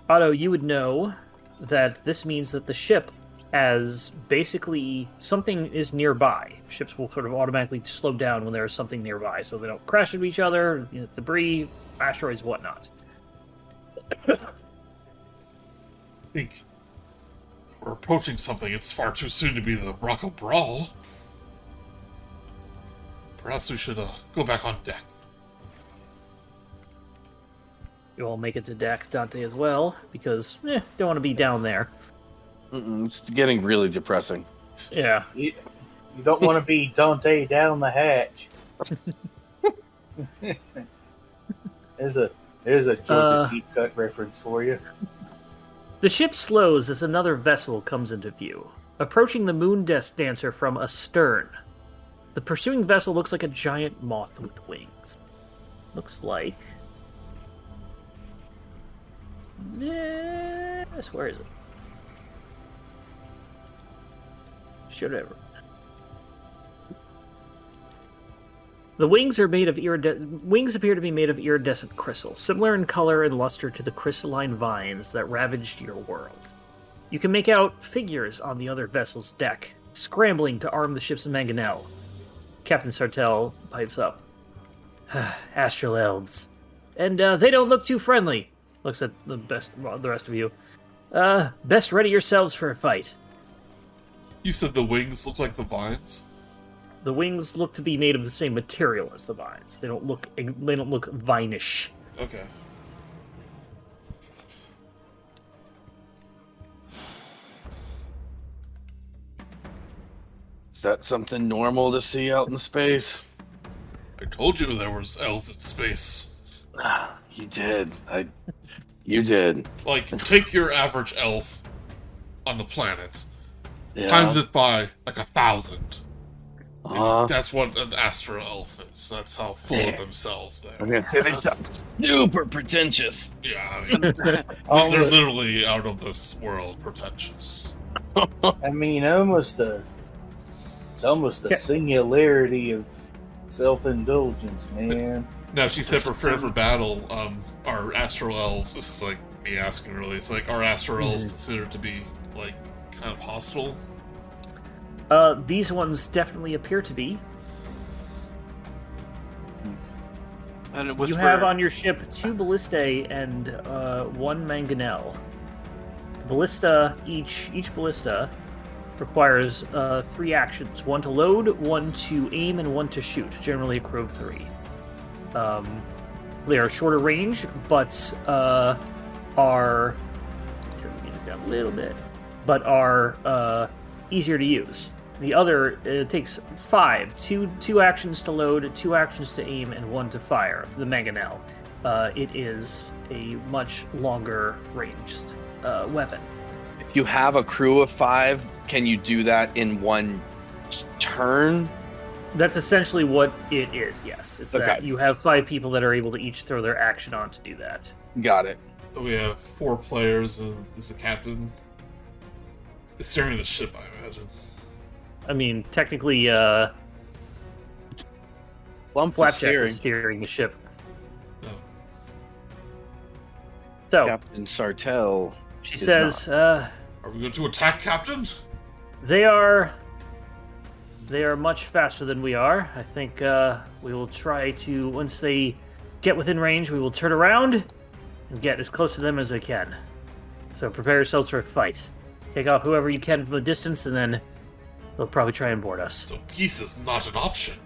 Otto, you would know that this means that the ship has basically something is nearby. Ships will sort of automatically slow down when there is something nearby, so they don't crash into each other, debris, asteroids, whatnot. I think we're approaching something. It's far too soon to be the Rocco Brawl. Perhaps we should go back on deck. You all make it to deck, Dante as well, because don't want to be down there. It's getting really depressing. Yeah. You don't want to be Dante down the hatch. There's a Georgia deep cut reference for you. The ship slows as another vessel comes into view, approaching the moon dancer from astern. The pursuing vessel looks like a giant moth with wings. Looks like... Yes, where is it? Should ever. The wings are made of wings appear to be made of iridescent crystal, similar in color and luster to the crystalline vines that ravaged your world. You can make out figures on the other vessel's deck, scrambling to arm the ship's mangonel. Captain Sartell pipes up. Astral elves. And they don't look too friendly. Looks at the rest of you. Best ready yourselves for a fight. You said the wings look like the vines? The wings look to be made of the same material as the vines. They don't look vinish. Okay. Is that something normal to see out in space? I told you there was elves in space. You did. You did. Like, take your average elf on the planet, Yeah. times it by like 1,000. Uh-huh. That's what an astral elf is. That's how full of themselves they I'm are. gonna say they sound super pretentious. Yeah, I mean, Oh, they're literally out of this world pretentious. I mean, it's almost a singularity of self-indulgence, man. Now, she said prepare for battle. Our astral elves, this is like me asking really, it's like, are astral elves considered to be, like, kind of hostile? These ones definitely appear to be. And it You have on your ship 2 ballistae and 1 mangonel. Ballista, each ballista requires 3 actions: 1 to load, 1 to aim, and 1 to shoot. Generally a crew of 3. They are shorter range, but are turn the music down a little bit, but are easier to use. The other takes 5, 2 actions to load, 2 actions to aim, and 1 to fire. The mangonel. It is a much longer ranged weapon. If you have a crew of 5, can you do that in one turn? That's essentially what it is, yes. It's that Okay. you have 5 people that are able to each throw their action on to do that. Got it. We have 4 players, and is the captain steering the ship, I imagine. I mean, technically, Lump Flapjack is steering the ship. No. So, Captain Sartell. she is says, Are we going to attack, Captain? They are much faster than we are. I think we will try to, once they get within range, we will turn around and get as close to them as we can. So prepare yourselves for a fight. Take off whoever you can from a distance, and then they'll probably try and board us. So peace is not an option.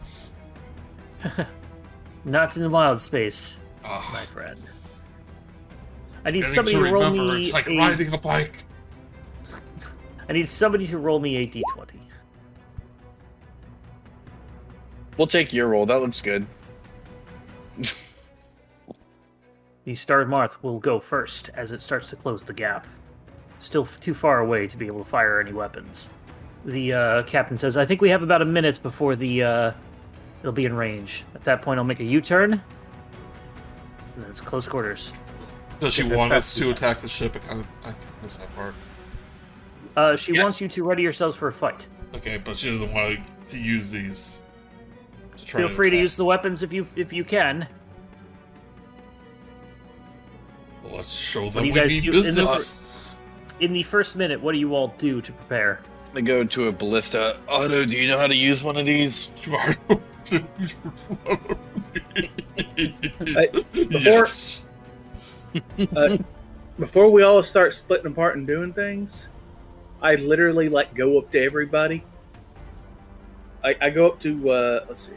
Not in the wild space, my Ah, friend. I need getting somebody to to roll remember, me it's like riding a bike. I need somebody to roll me a d20. We'll take your roll. That looks good. The Starred Moth will go first as it starts to close the gap. Still too far away to be able to fire any weapons. The captain says, I think we have about a minute before it'll be in range. At that point, I'll make a U-turn. And then it's close quarters. Does she Yeah, that's want us fast. to attack the ship? I kind of missed that part. She Yes. wants you to ready yourselves for a fight. Okay, but she doesn't want to use these to try Feel free to attack. use the weapons if you can. Well, let's show do them you we guys mean do in business. In the first minute, what do you all do to prepare? I go to a ballista. Otto, do you know how to use one of these? Yes. Before we all start splitting apart and doing things, I literally go up to everybody. I go up to let's see.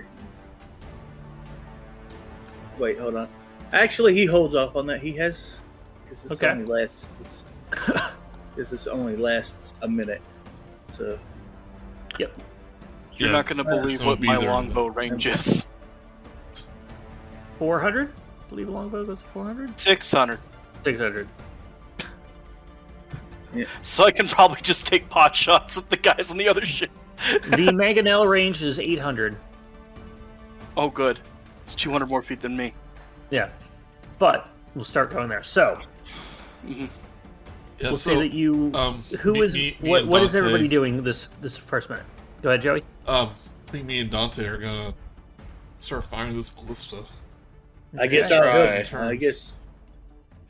Wait, hold on. Actually, he holds off on that. He has because this Okay. only lasts. This only lasts a minute. So You're Yes, not going to it's believe gonna what be my there. longbow range is. 400? believe a longbow goes to 400? 600. 600. So I can probably just take pot shots at the guys on the other ship. The mangonel range is 800. Oh, good. It's 200 more feet than me. Yeah. But we'll start going there. So, Mm-hmm. Yeah, we'll so, say that you... me and what is Dante- everybody doing this first minute? Go ahead, Joey. I think me and Dante are gonna start firing this ballista. I guess Try.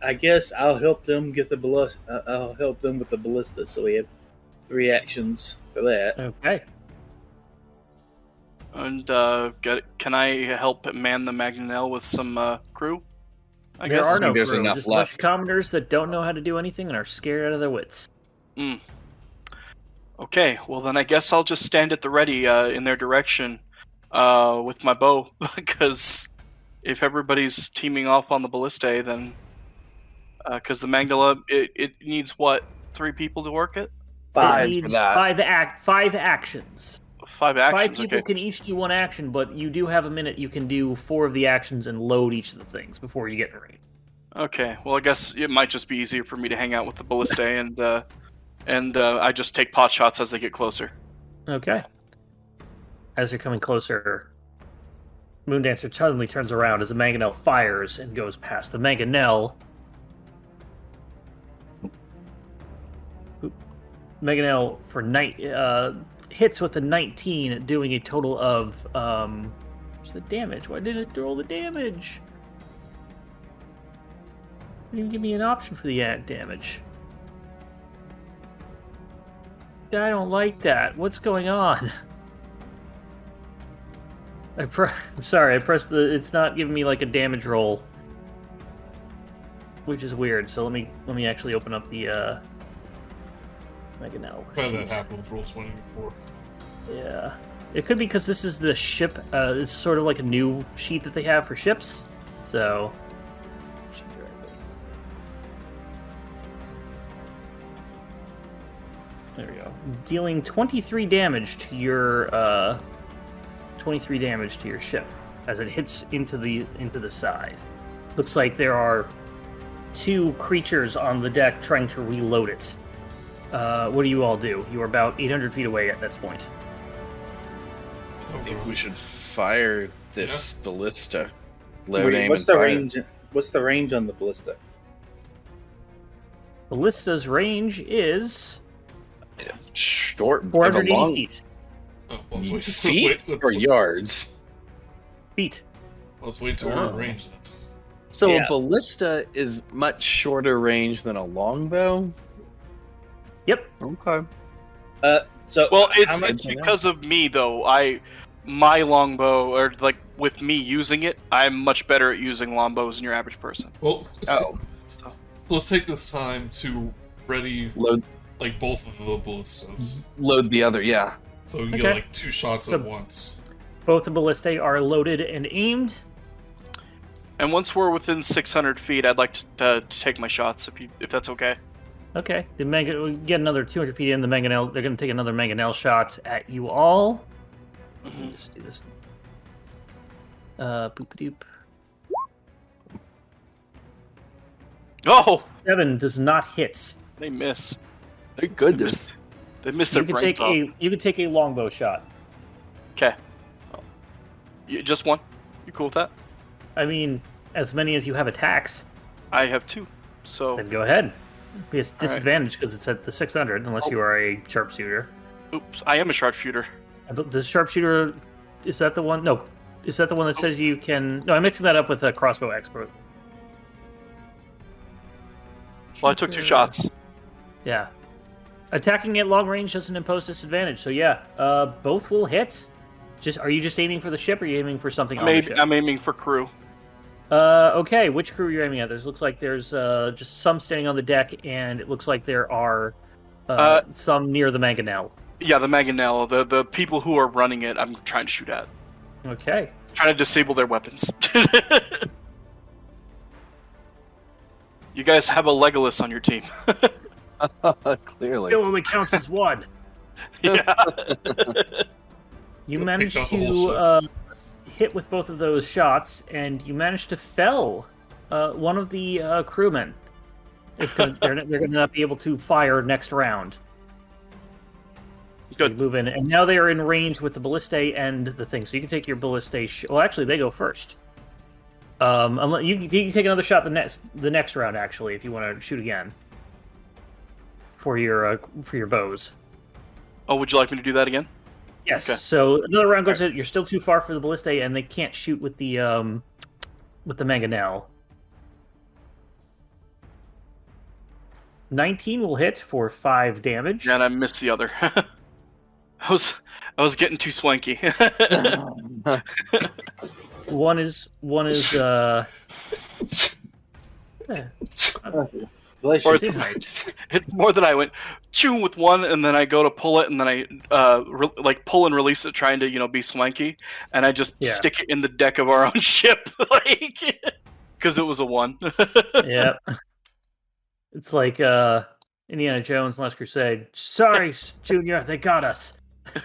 I guess I'll help them get the ballista. I'll help them with the ballista. So we have 3 actions for that. Okay. And can I help man the Magnanel with some crew? I There guess. are no There's crew, enough just a bunch of left. commoners that don't know how to do anything and are scared out of their wits. Okay, well then I guess I'll just stand at the ready in their direction with my bow, because if everybody's teaming off on the ballista, then because the Magdala it needs what, 3 people to work it? 5. It needs that. 5 actions. 5 actions. 5 people Okay. can each do 1 action, but you do have a minute. You can do 4 of the actions and load each of the things before you get in range. Okay, well I guess it might just be easier for me to hang out with the ballista and I just take pot shots as they get closer. Okay. As you're coming closer, Moondancer suddenly turns around as a mangonel fires and goes past the mangonel. Mangonel for hits with a 19, doing a total of what's the damage? Why didn't it roll the damage? Didn't even give me an option for the damage. I don't like that. What's going on? I'm sorry, I pressed the. It's not giving me like a damage roll, which is weird. So let me actually open up the Mangonel. I've had that happen with Roll20 before. Yeah, it could be because this is the ship. It's sort of like a new sheet that they have for ships. So. There we go. Dealing 23 damage to your 23 damage to your ship as it hits into the side. Looks like there are 2 creatures on the deck trying to reload it. What do you all do? You are about 800 feet away at this point. I think we should fire this ballista. Load, Wait, aim, what's and the fire. range? What's the range on the ballista? Ballista's range is Short, but 480 long feet. Oh, well, let's wait. feet Let's or wait. yards. Feet. Let's wait till we're in range then. So Yeah. a ballista is much shorter range than a longbow. Yep. Okay. So Well, how it's much- it's because of me though. My longbow, or like with me using it, I'm much better at using longbows than your average person. Well, Oh. So, let's take this time to ready Load like both of the ballistas, load the other, yeah. so we can Okay. get like 2 shots So- at once. Both the ballistae are loaded and aimed. and once we're within 600 feet, I'd like to take my shots if that's okay. Okay. We get another 200 feet in the mangonel. They're going to take another mangonel shot at you all. Let me just do this. Boop-a-doop. Oh, 7 does not hit. they miss. Thank goodness. They missed their You can brains take off. you can take a longbow shot. Okay. Just one? You cool with that? I mean, as many as you have attacks, I have 2. So, then go ahead. It's right. disadvantage because it's at the 600 unless you are a sharpshooter. oops, I am a sharpshooter. The sharpshooter, is that the one? No. Is that the one that says you can... No, I'm mixing that up with a crossbow expert. Well, I took 2 shots. Yeah. Attacking at long range doesn't impose disadvantage, so yeah, both will hit. Are you just aiming for the ship, or are you aiming for something on the ship? I'm aiming for crew. Okay, which crew are you aiming at? Looks like there's just some standing on the deck, and it looks like there are some near the mangonel. Yeah, the Mangonel, the people who are running it, I'm trying to shoot at. Okay. Trying to disable their weapons. You guys have a Legolas on your team. Clearly. It only counts as one. Yeah. You Pick managed up the whole to hit with both of those shots, and you manage to fell one of the crewmen. They're gonna not be able to fire next round. So Good. you move in, and now they are in range with the ballistae and the thing. So you can take your ballistae. Well, actually, they go first. You can take another shot the next round. Actually, if you want to shoot again for your bows. Oh, would you like me to do that again? Yes. Okay. So another round goes in. You're still too far for the ballistae, and they can't shoot with the mangonel. 19 will hit for 5 damage. Yeah, and I missed the other. I was getting too swanky. One is Bless Or you. it's more that I went chew with one, and then I go to pull it, and then I pull and release it, trying to be swanky, and I just stick it in the deck of our own ship, because it was a 1. Yeah. It's like Indiana Jones Last Crusade. Sorry, Junior, they got us. I'm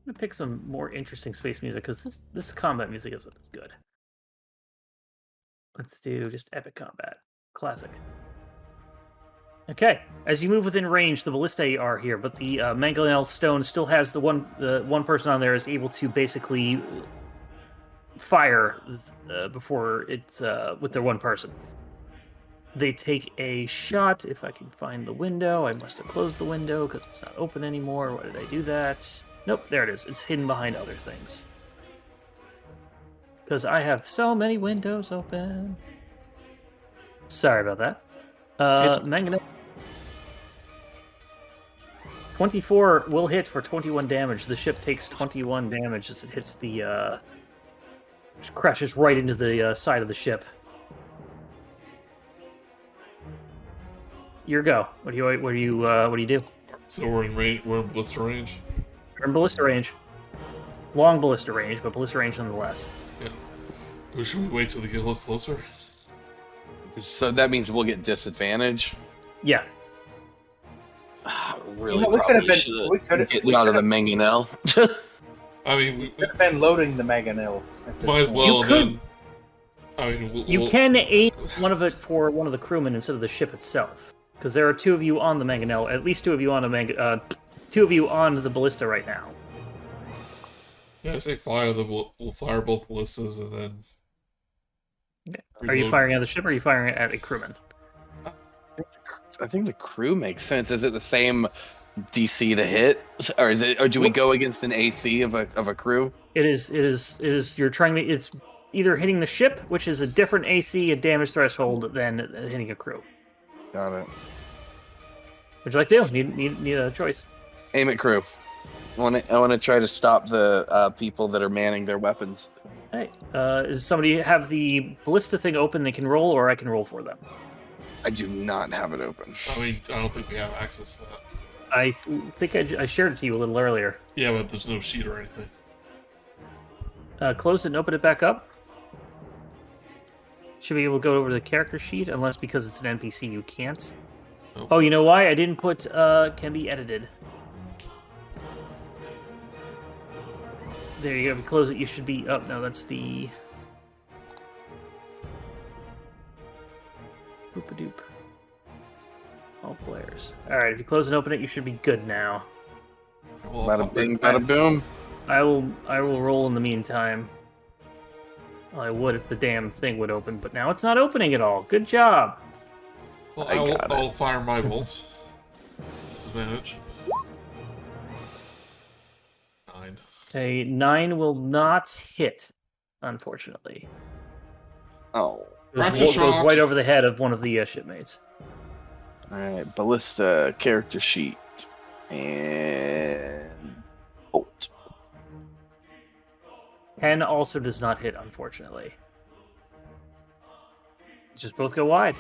gonna pick some more interesting space music because this combat music is good. Let's do just epic combat, classic. Okay, as you move within range, the ballistae are here, but the mangonel stone still has the one person on there is able to basically fire before it's with their one person. They take a shot. If I can find the window, I must have closed the window because it's not open anymore. Why did I do that? Nope, there it is. It's hidden behind other things. Because I have so many windows open. Sorry about that. Mangonel. 24 will hit for 21 damage. The ship takes 21 damage as it hits the crashes right into the side of the ship. Your go. What do you do? So we're in range. We're in ballista range. You're in ballista range. Long ballista range, but ballista range nonetheless. Yeah. Or should we wait till they get a little closer? So that means we'll get disadvantage. Yeah. Really, You know, we could have probably been. should We could have. get out of the mangonel. I mean, we Could have been loading the mangonel. At this might as point. well. You And could- then, I mean, You can aim one of it for one of the crewmen instead of the ship itself, because there are 2 of you on the mangonel. At least 2 of you on the 2 of you on the ballista right now. Yeah, I say fire. We'll fire both ballistas and then. Are you reload. firing at the ship or are you firing at a crewman? I think the crew makes sense. Is it the same DC to hit, or do we go against an AC of a crew? It is. You're trying to. It's either hitting the ship, which is a different AC, a damage threshold than hitting a crew. Got it. Would you like to do? Need a choice. Aim at crew. I want to try to stop the people that are manning their weapons. Hey, does somebody have the ballista thing open they can roll, or I can roll for them? I do not have it open. I mean, I don't think we have access to that. I think I shared it to you a little earlier. Yeah, but there's no sheet or anything. Close it and open it back up. Should be able to go over to the character sheet, unless because it's an NPC you can't. Nope. Oh, you know why? I didn't put can be edited. There you go. If you close it, you should be up. No, that's the. Boop-a-doop. All players. Alright, if you close and open it, you should be good now. Well, Bada bing, bada boom. I will roll in the meantime. Well, I would if the damn thing would open, but now it's not opening at all. Good job. well, I got it. I'll fire my bolt. Disadvantage. 9. A 9 will not hit, unfortunately. Oh. Goes right over the head of one of the shipmates. Alright, ballista, character sheet, and bolt. 10 also does not hit, unfortunately. Just both go wide.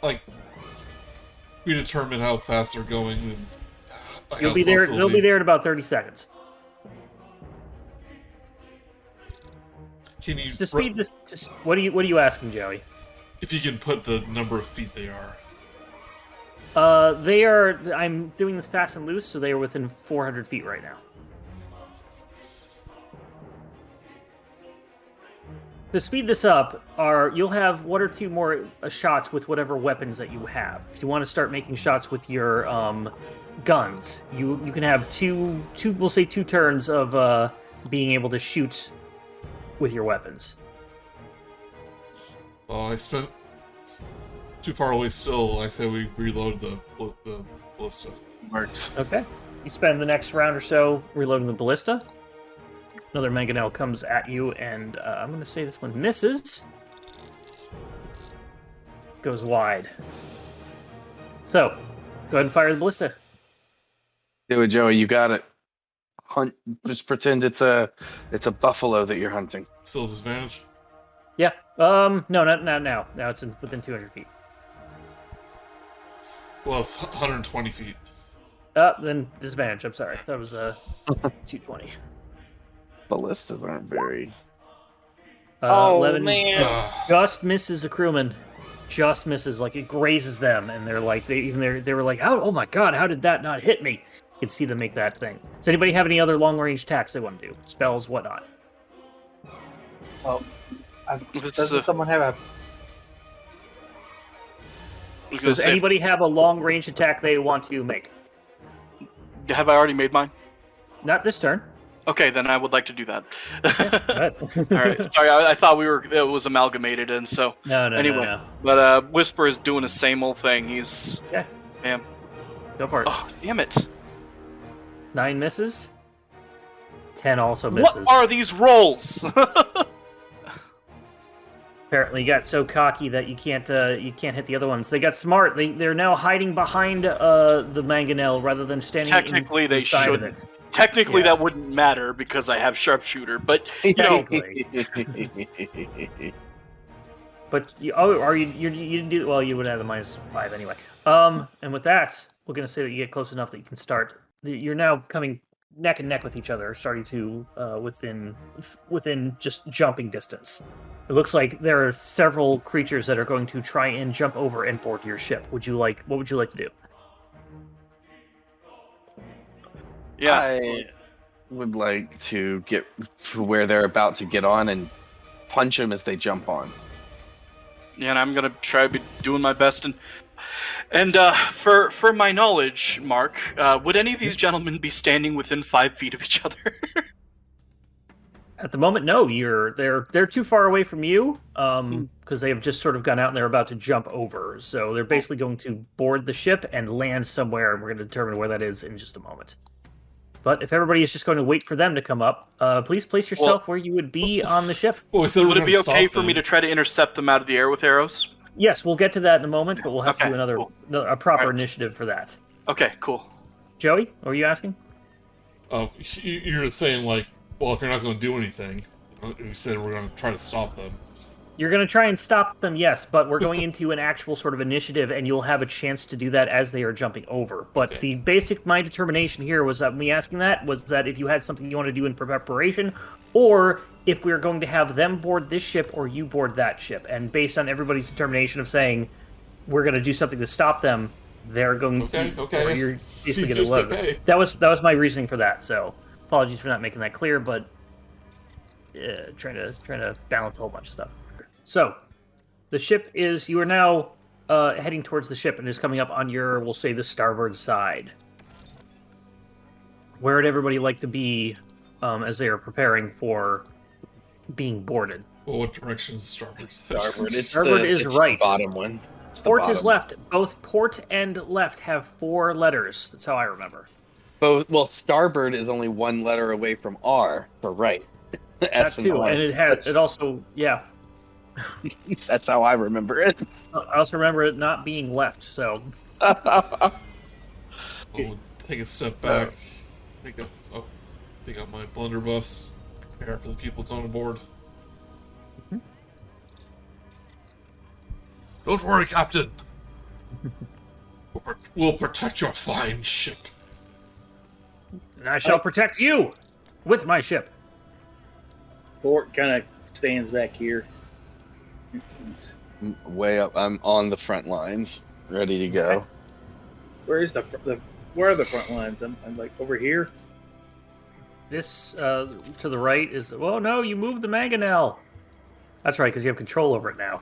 We determine how fast they're going. And You'll be there. They'll be there in about 30 seconds. Can you Just speed. Just what are you asking, Joey? if you can put the number of feet they are? They are. I'm doing this fast and loose, so they are within 400 feet right now. To speed this up, you'll have one or two more shots with whatever weapons that you have. If you want to start making shots with your guns, you can have two. We'll say 2 turns of being able to shoot with your weapons. Oh, I spent too far away still. I say we reload the ballista. Works. Okay. You spend the next round or so reloading the ballista. Another mangonel comes at you, and I'm going to say this one misses. Goes wide. So, go ahead and fire the ballista. Do it, Joey. You got it. Hunt. Just pretend it's a buffalo that you're hunting. Still disadvantage? Yeah. No, not now. Now it's within 200 feet. Well, it's 120 feet. Then disadvantage. I'm sorry. That was 220. Ballistas aren't very. 11 man. just misses a crewman. Just misses, like it grazes them, and they're like, they were like, oh my god, how did that not hit me? You can see them make that thing. Does anybody have any other long range attacks they want to do? Spells, whatnot? Well, If it's doesn't someone have a? Does anybody have a long range attack they want to make? Have I already made mine? Not this turn. Okay, then I would like to do that. All All right. Sorry, I thought it was amalgamated, and so No. anyway. But Whisper is doing the same old thing. He's Okay. damn. Go for it. Oh, damn it! 9 misses. 10 also misses. What are these rolls? Apparently, you got so cocky that you can't hit the other ones. They got smart. They're now hiding behind the mangonel rather than standing. Technically, they inside of shouldn't. it. Technically, Yeah. that wouldn't matter because I have sharpshooter. But you know, Technically. But you didn't do well. You would have the -5 anyway. And with that, we're gonna say that you get close enough that you can start. You're now coming neck and neck with each other, starting to within just jumping distance. It looks like there are several creatures that are going to try and jump over and board your ship. What would you like to do? yeah. I would like to get to where they're about to get on and punch them as they jump on. Yeah, and I'm gonna try to be doing my best. And for my knowledge, Mark, would any of these gentlemen be standing within 5 feet of each other? At the moment, no. They're too far away from you because they have just sort of gone out and they're about to jump over. So they're basically going to board the ship and land somewhere, and we're going to determine where that is in just a moment. But if everybody is just going to wait for them to come up, please place yourself where you would be on the ship. Well, we said we Would were it be gonna okay stop for me them. to try to intercept them out of the air with arrows? Yes, we'll get to that in a moment, but we'll have to Okay, do cool. a proper Alright. initiative for that. Okay, cool. Joey, what were you asking? Oh, you're just saying, like, well, if you're not going to do anything, we said we're going to try to stop them. You're going to try and stop them, yes, but we're going into an actual sort of initiative, and you'll have a chance to do that as they are jumping over. But Okay. the basic my determination here was that me asking that was that if you had something you want to do in preparation, or if we are going to have them board this ship or you board that ship. And based on everybody's determination of saying we're going to do something to stop them, they're going Okay, to. okay. Or you're basically Just going to okay. That was my reasoning for that. So apologies for not making that clear, but trying to balance a whole bunch of stuff. So. The ship is, you are now heading towards the ship and is coming up on your, we'll say, the starboard side. Where would everybody like to be as they are preparing for being boarded? Well, what direction is starboard? Starboard. Starboard is it's right. The bottom one. It's the Port is bottom. left. Both port and left have 4 letters. That's how I remember. Both. Well, starboard is only 1 letter away from R for right. That S and too, R. and it also, yeah. That's how I remember it. I also remember it not being left, so... We'll take a step back. Take up my blunderbuss. Prepare for the people on board. Don't worry, Captain. We'll protect your fine ship. And I shall protect you with my ship. Gort kind of stands back here. Way up. I'm on the front lines, ready to go. Where is where are the front lines? I'm like over here. This to the right is. Oh no! You moved the mangonel. That's right, because you have control over it now.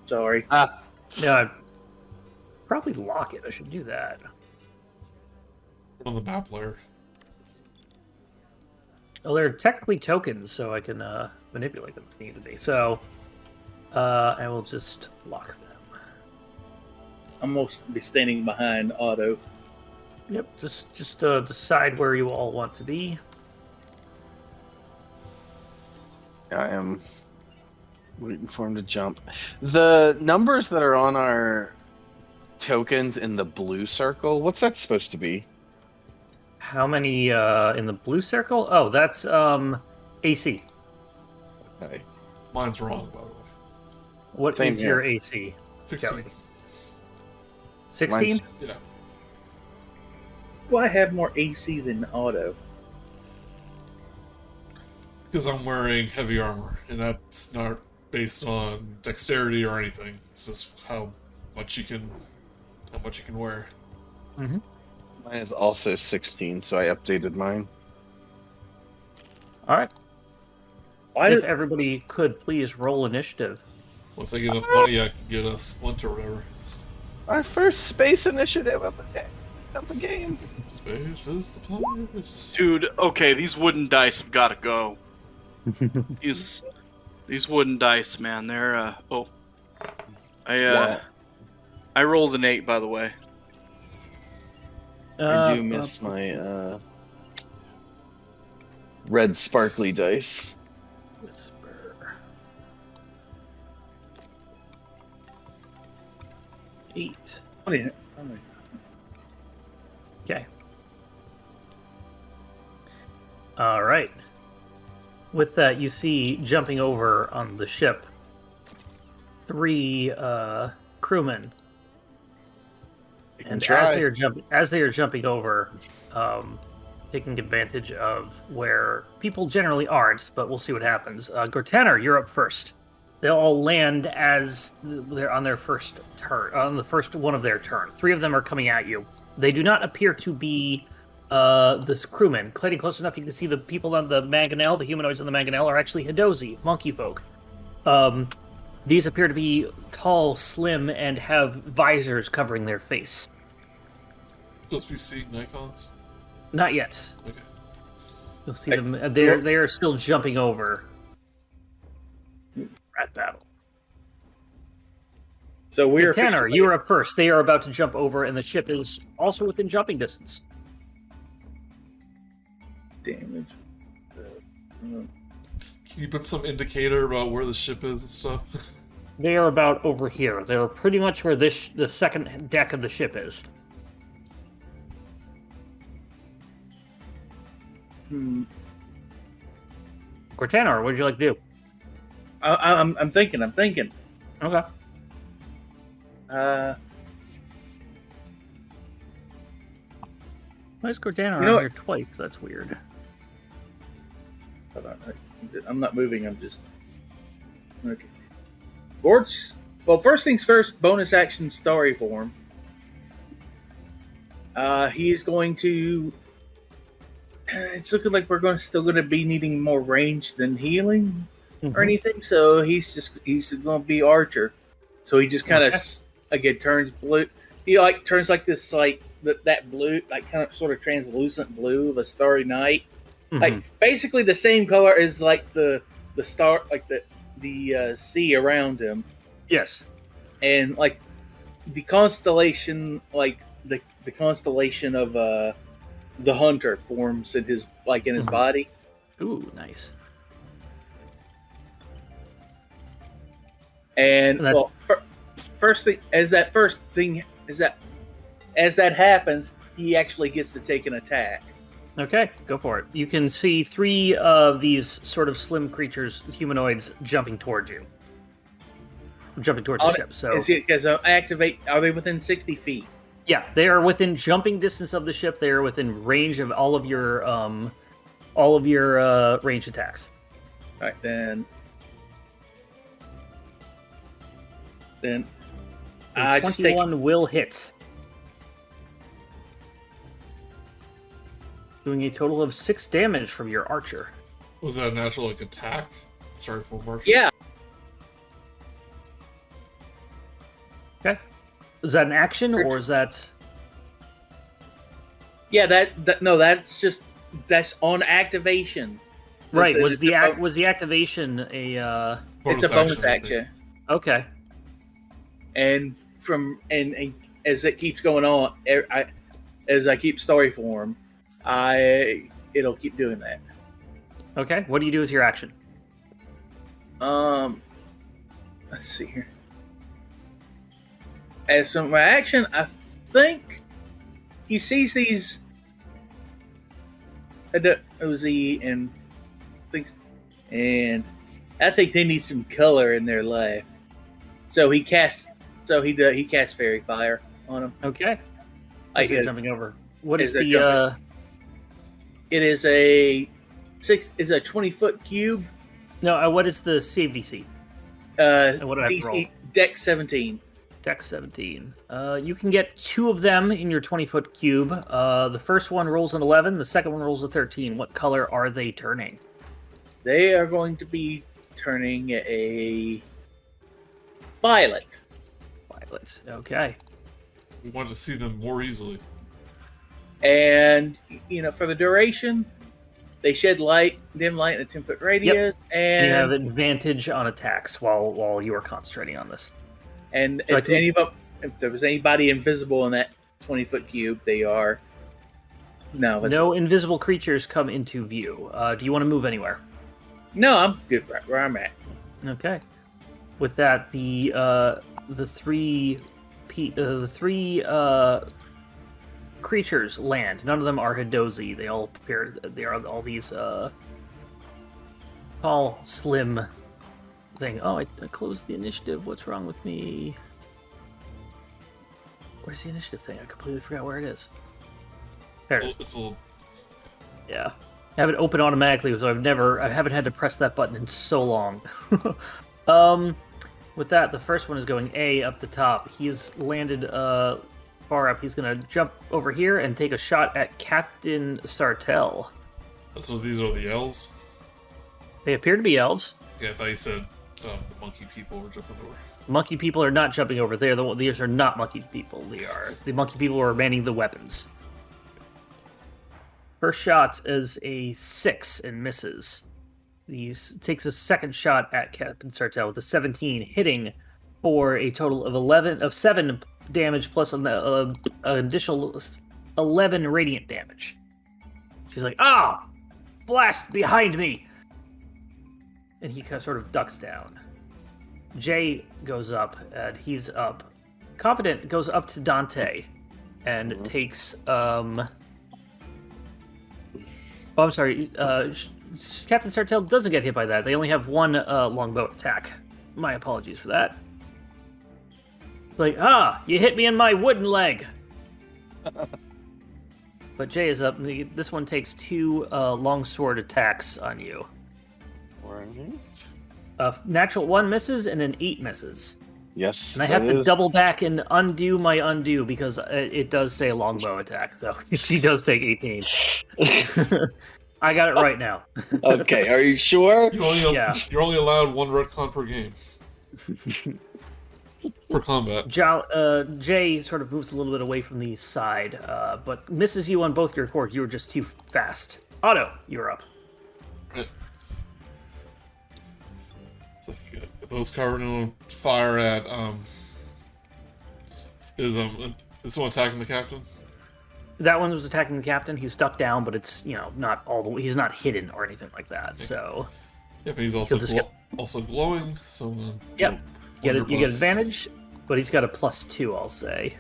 Sorry. Yeah, I'd probably lock it. I should do that. On the map layer. Well, they're technically tokens, so I can manipulate them if need to be. So I will just lock them. I'm most be standing behind Otto. Yep, just decide where you all want to be. I am waiting for him to jump. The numbers that are on our tokens in the blue circle, what's that supposed to be? How many in the blue circle? Oh, that's AC. Okay. Mine's wrong, by the way. What Same is here. your AC? 16. 16? Mine's- Yeah. Well, I have more AC than Otto. Because I'm wearing heavy armor, and that's not based on dexterity or anything. It's just how much you can wear. Mm-hmm. Mine is also 16, so I updated mine. All right. Why If did, everybody could please roll initiative. Once I get enough money, I can get a splint or whatever. Our first space initiative of the game. Space is the place. Dude, okay, these wooden dice have got to go. These wooden dice, man, they're I rolled an 8, by the way. I do miss my red sparkly dice. Whisper. 8. Okay. All right. With that, you see jumping over on the ship 3 crewmen, and as they are jumping over, taking advantage of where people generally aren't, but we'll see what happens. Gortaner, you're up first. They'll all land as they're on their first turn, on the first one of their turn. 3 of them are coming at you. They do not appear to be this crewman. Getting close enough, you can see the people on the mangonel, the humanoids on the mangonel, are actually Hidozi, monkey folk. These appear to be tall, slim, and have visors covering their face. Supposed to be seeing icons? Not yet. Okay. You'll see them. They are still jumping over. Rat battle. So we're Tanner, officially- you are up first. They are about to jump over, and the ship is also within jumping distance. damage. Can you put some indicator about where the ship is and stuff? They are about over here. They're pretty much where the second deck of the ship is. Cortanar, what would you like to do? I'm thinking. Okay. Why is Cortanar You know on here twice? That's weird. Hold on. I'm not moving. I'm just okay. Gort's. Well, first things first. Bonus action story form. He is going to. It's looking like we're still going to be needing more range than healing or anything. So he's going to be archer. So he just kind of again turns blue. He turns like this that blue, like kind of sort of translucent blue of a starry night. Like basically the same color as like the star, like the sea around him. Yes. And like the constellation, like the constellation of the hunter forms in his body. Ooh, nice. And well, first thing as that happens, he actually gets to take an attack. Okay, go for it. You can see 3 of these sort of slim creatures, humanoids, jumping towards you. Jumping towards the ship. So, because activate. Are they within 60 feet? yeah, they are within jumping distance of the ship. They are within range of all of your ranged attacks. All right, then. I just take. 21 will hit. doing a total of 6 damage from your archer. Was that a natural attack? Sorry for Marshall. Yeah. Okay. Is that an action or is that? Yeah, that's on activation. Right. Was the activation a? It's a bonus action. Okay. And as it keeps going on, as I keep story form, it'll keep doing that. Okay. What do you do as your action? Let's see here. As my action, I think he sees these Uzi and thinks, and I think they need some color in their life. So he casts Fairy Fire on them. Okay. Jumping over. What is the? the? It is a 20-foot cube. No. What is the save DC? What did I roll? DC Dex 17. Dex 17. You can get 2 of them in your 20-foot cube. The first one rolls an 11. The second one rolls a 13. What color are they turning? They are going to be turning a violet. Violet. Okay. We want to see them more easily. And, for the duration, they shed dim light in a 10-foot radius. Yep. And you have advantage on attacks while you are concentrating on this. And So if there was anybody invisible in that 20-foot cube, they are... No invisible creatures come into view. Do you want to move anywhere? No, I'm good right where I'm at. Okay. With that, the three creatures land. None of them are Hidozi. They are all these tall, slim thing. Oh, I closed the initiative. What's wrong with me? Where's the initiative thing? I completely forgot where it is. There it is. It's a little... Yeah. I have it open automatically, so I haven't had to press that button in so long. With that, the first one is going A up the top. He's landed far up. He's going to jump over here and take a shot at Captain Sartell. So these are the elves? They appear to be elves. Yeah, I thought you said the monkey people were jumping over. Monkey people are not jumping over. These are not monkey people. The monkey people are manning the weapons. First shot is a 6 and misses. He takes a second shot at Captain Sartell with a 17, hitting for a total of 7 damage plus an additional 11 radiant damage. She's like, blast behind me! And he kind of sort of ducks down. Jay goes up, and he's up. Confident goes up to Dante and takes... Oh, I'm sorry. Captain Sartell doesn't get hit by that. They only have 1 longbow attack. My apologies for that. It's like, you hit me in my wooden leg. But Jay is up. This one takes 2 longsword attacks on you. A natural 1 misses and an 8 misses. Yes. And I have to double back and undo my undo because it does say longbow attack. So she does take 18. I got it right now. Okay, are you sure? You're only allowed 1 retcon per game. For combat. Jay sort of moves a little bit away from the side, but misses you on both your cords. You were just too fast. Otto, you're up. Right. So those covered in fire at is this one attacking the captain? That one was attacking the captain. He's stuck down, but it's not all the way. He's not hidden or anything like that. So yeah, but he's also also glowing. So yep, you get advantage, but he's got a +2. I'll say.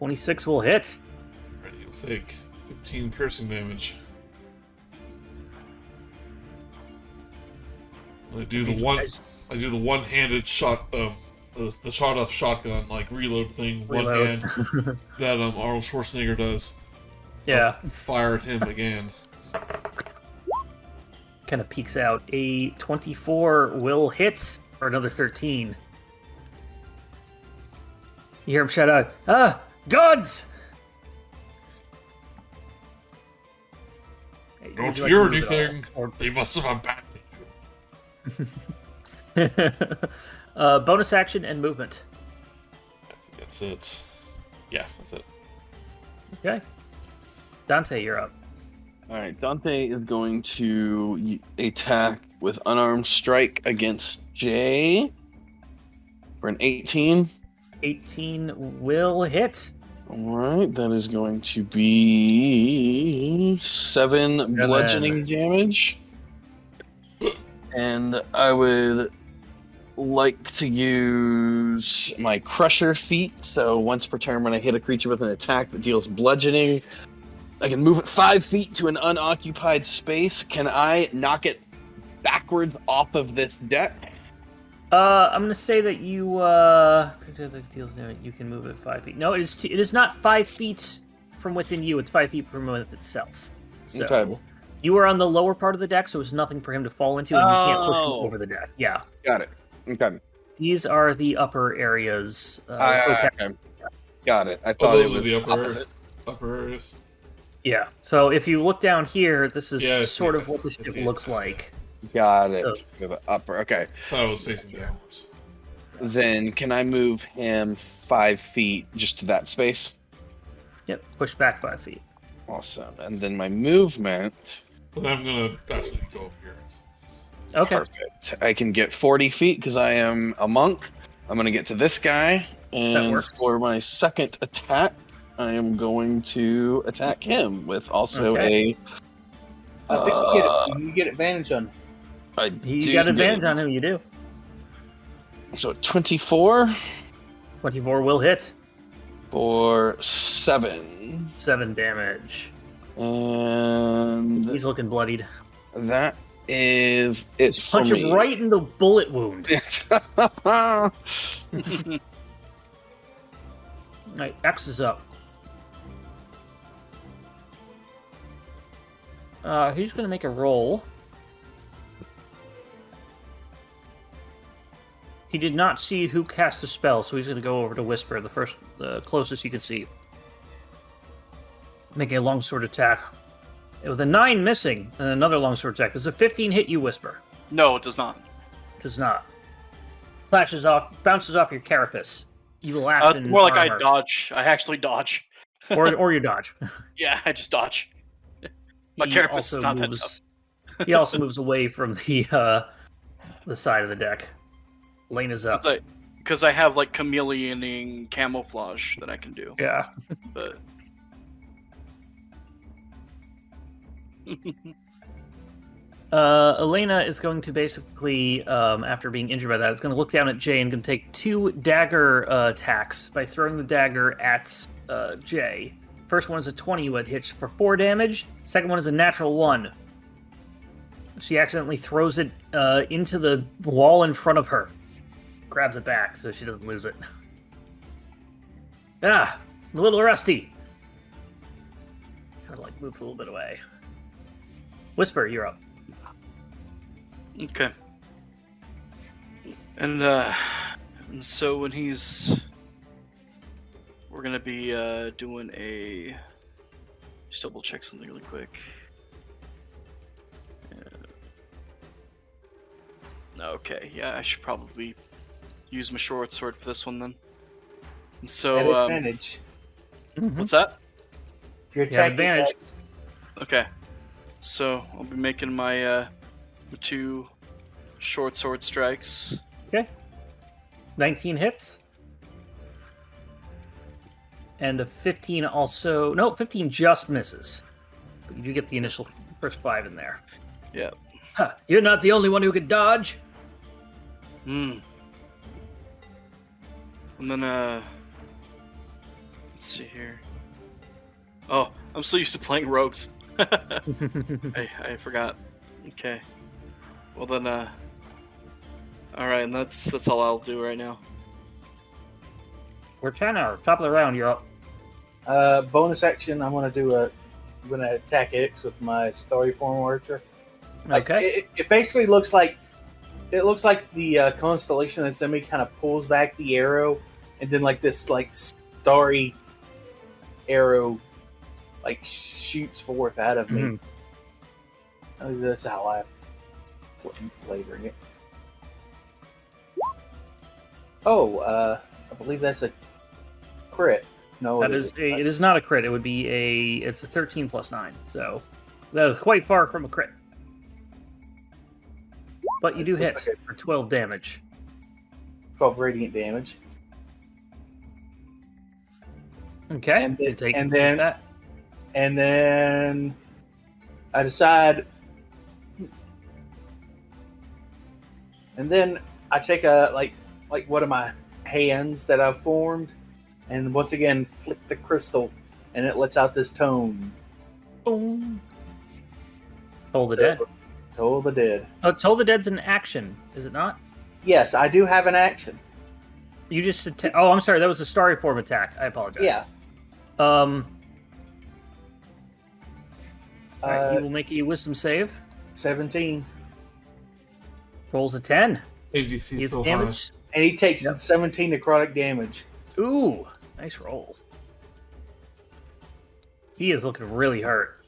$26 will hit. Ready, you'll take 15 piercing damage. I do the one-handed shot, the shot-off shotgun, like reload thing, one hand that Arnold Schwarzenegger does. Yeah. Fire at him again. Kind of peeks out. A 24 will hit, or another 13. You hear him shout out, gods! Hey, Don't would you like hear to move at anything. all? They must have abandoned you. Bonus action and movement. I think that's it. Yeah, that's it. Okay. Dante, you're up. All right, Dante is going to attack with unarmed strike against Jay for an 18. 18 will hit. All right, that is going to be 7 bludgeoning damage. And I would like to use my Crusher feat. So once per turn, when I hit a creature with an attack that deals bludgeoning, I can move it 5 feet to an unoccupied space. Can I knock it backwards off of this deck? I'm gonna say that you you can move it 5 feet. No, it is not 5 feet from within you. It's 5 feet from within itself. So Okay. you are on the lower part of the deck, so there's nothing for him to fall into, and you can't push him Oh. over the deck. Yeah, Got it. Okay. these are the upper areas. Okay. Got it. I Oh, thought those it are was the opposite. upper areas. Yeah. So if you look down here, this is Yeah, I see sort of this. what the I ship see it. looks like. Got it. So- To the upper. Okay. Thought I was facing downwards. Then can I move him 5 feet just to that space? Yep. Push back 5 feet. Awesome. And then my movement. But then I'm gonna actually go over here. Okay. Perfect. I can get 40 feet because I am a monk. I'm going to get to this guy. And works. for my second attack, I am going to attack him with also Okay. I think you get advantage on. a. You got advantage on him. You do. So 24 24 will hit. for 7. 7 damage. And He's looking bloodied. that is it Just for punch me. him right in the bullet wound. Right, X is up. He's going to make a roll. He did not see who cast the spell, so he's going to go over to Whisper, the closest you can see. Making a longsword attack. With a 9 missing, and another longsword attack. Does a 15 hit you, Whisper? No, it does not. Does not. Bounces off your carapace. You laugh in More like I armor. dodge. I actually dodge. or you dodge. Yeah, I just dodge. My He carapace also is not that moves- tough. He also moves away from the side of the deck. Lane is up. Because I have like chameleoning camouflage that I can do. Yeah. But Elena is going to basically, after being injured by that, is going to look down at Jay and going to take 2 dagger attacks by throwing the dagger at Jay. First one is a 20, what hits for 4 damage. Second one is a natural 1. She accidentally throws it into the wall in front of her. Grabs it back so she doesn't lose it. Ah, I'm a little rusty. Kind of like moves a little bit away. Whisper, you're up. okay. And so when we're gonna be doing a just double check something really quick. Okay, yeah, I should probably use my short sword for this one then. And At so advantage. what's that? If you're You have attacking advantage. attacks, Okay. So I'll be making my 2 short sword strikes. 19 hits. And a 15 also... No, 15 just misses. But you do get the initial first 5 in there. Yeah. Huh, you're not the only one who can dodge. Hmm. And then let's see here. Oh, I'm so used to playing rogues. I forgot. Okay. Well then all right, and that's all I'll do right now. We're 10 hour. Top of the round, you're up. bonus action, I'm gonna attack X with my Starry Form Archer. Like, Okay. It basically looks like the constellation that's in me kind of pulls back the arrow, and then like this like starry arrow like shoots forth out of me. Mhm. That's how I'm flavoring it. Oh, I believe that's a crit. No, That is it is not a crit. It would be it's a 13 plus 9. So that is quite far from a crit. But you do hit Okay. for 12 damage. 12 radiant damage. Okay. And you then- take, and take then- that. And then I decide. And then I take a like one of my hands that I've formed, and once again flick the crystal, and it lets out this tone. Boom. Toll the Dead. Toll the dead. Oh, Toll the Dead's an action, is it not? Yes, I do have an action. You just oh, I'm sorry. That was a starry form attack. I apologize. Yeah. Alright, he will make a wisdom save. 17, Rolls a 10. ADC He's so high. damaged. and he takes Yep. 17 necrotic damage. Ooh, nice roll. He is looking really hurt.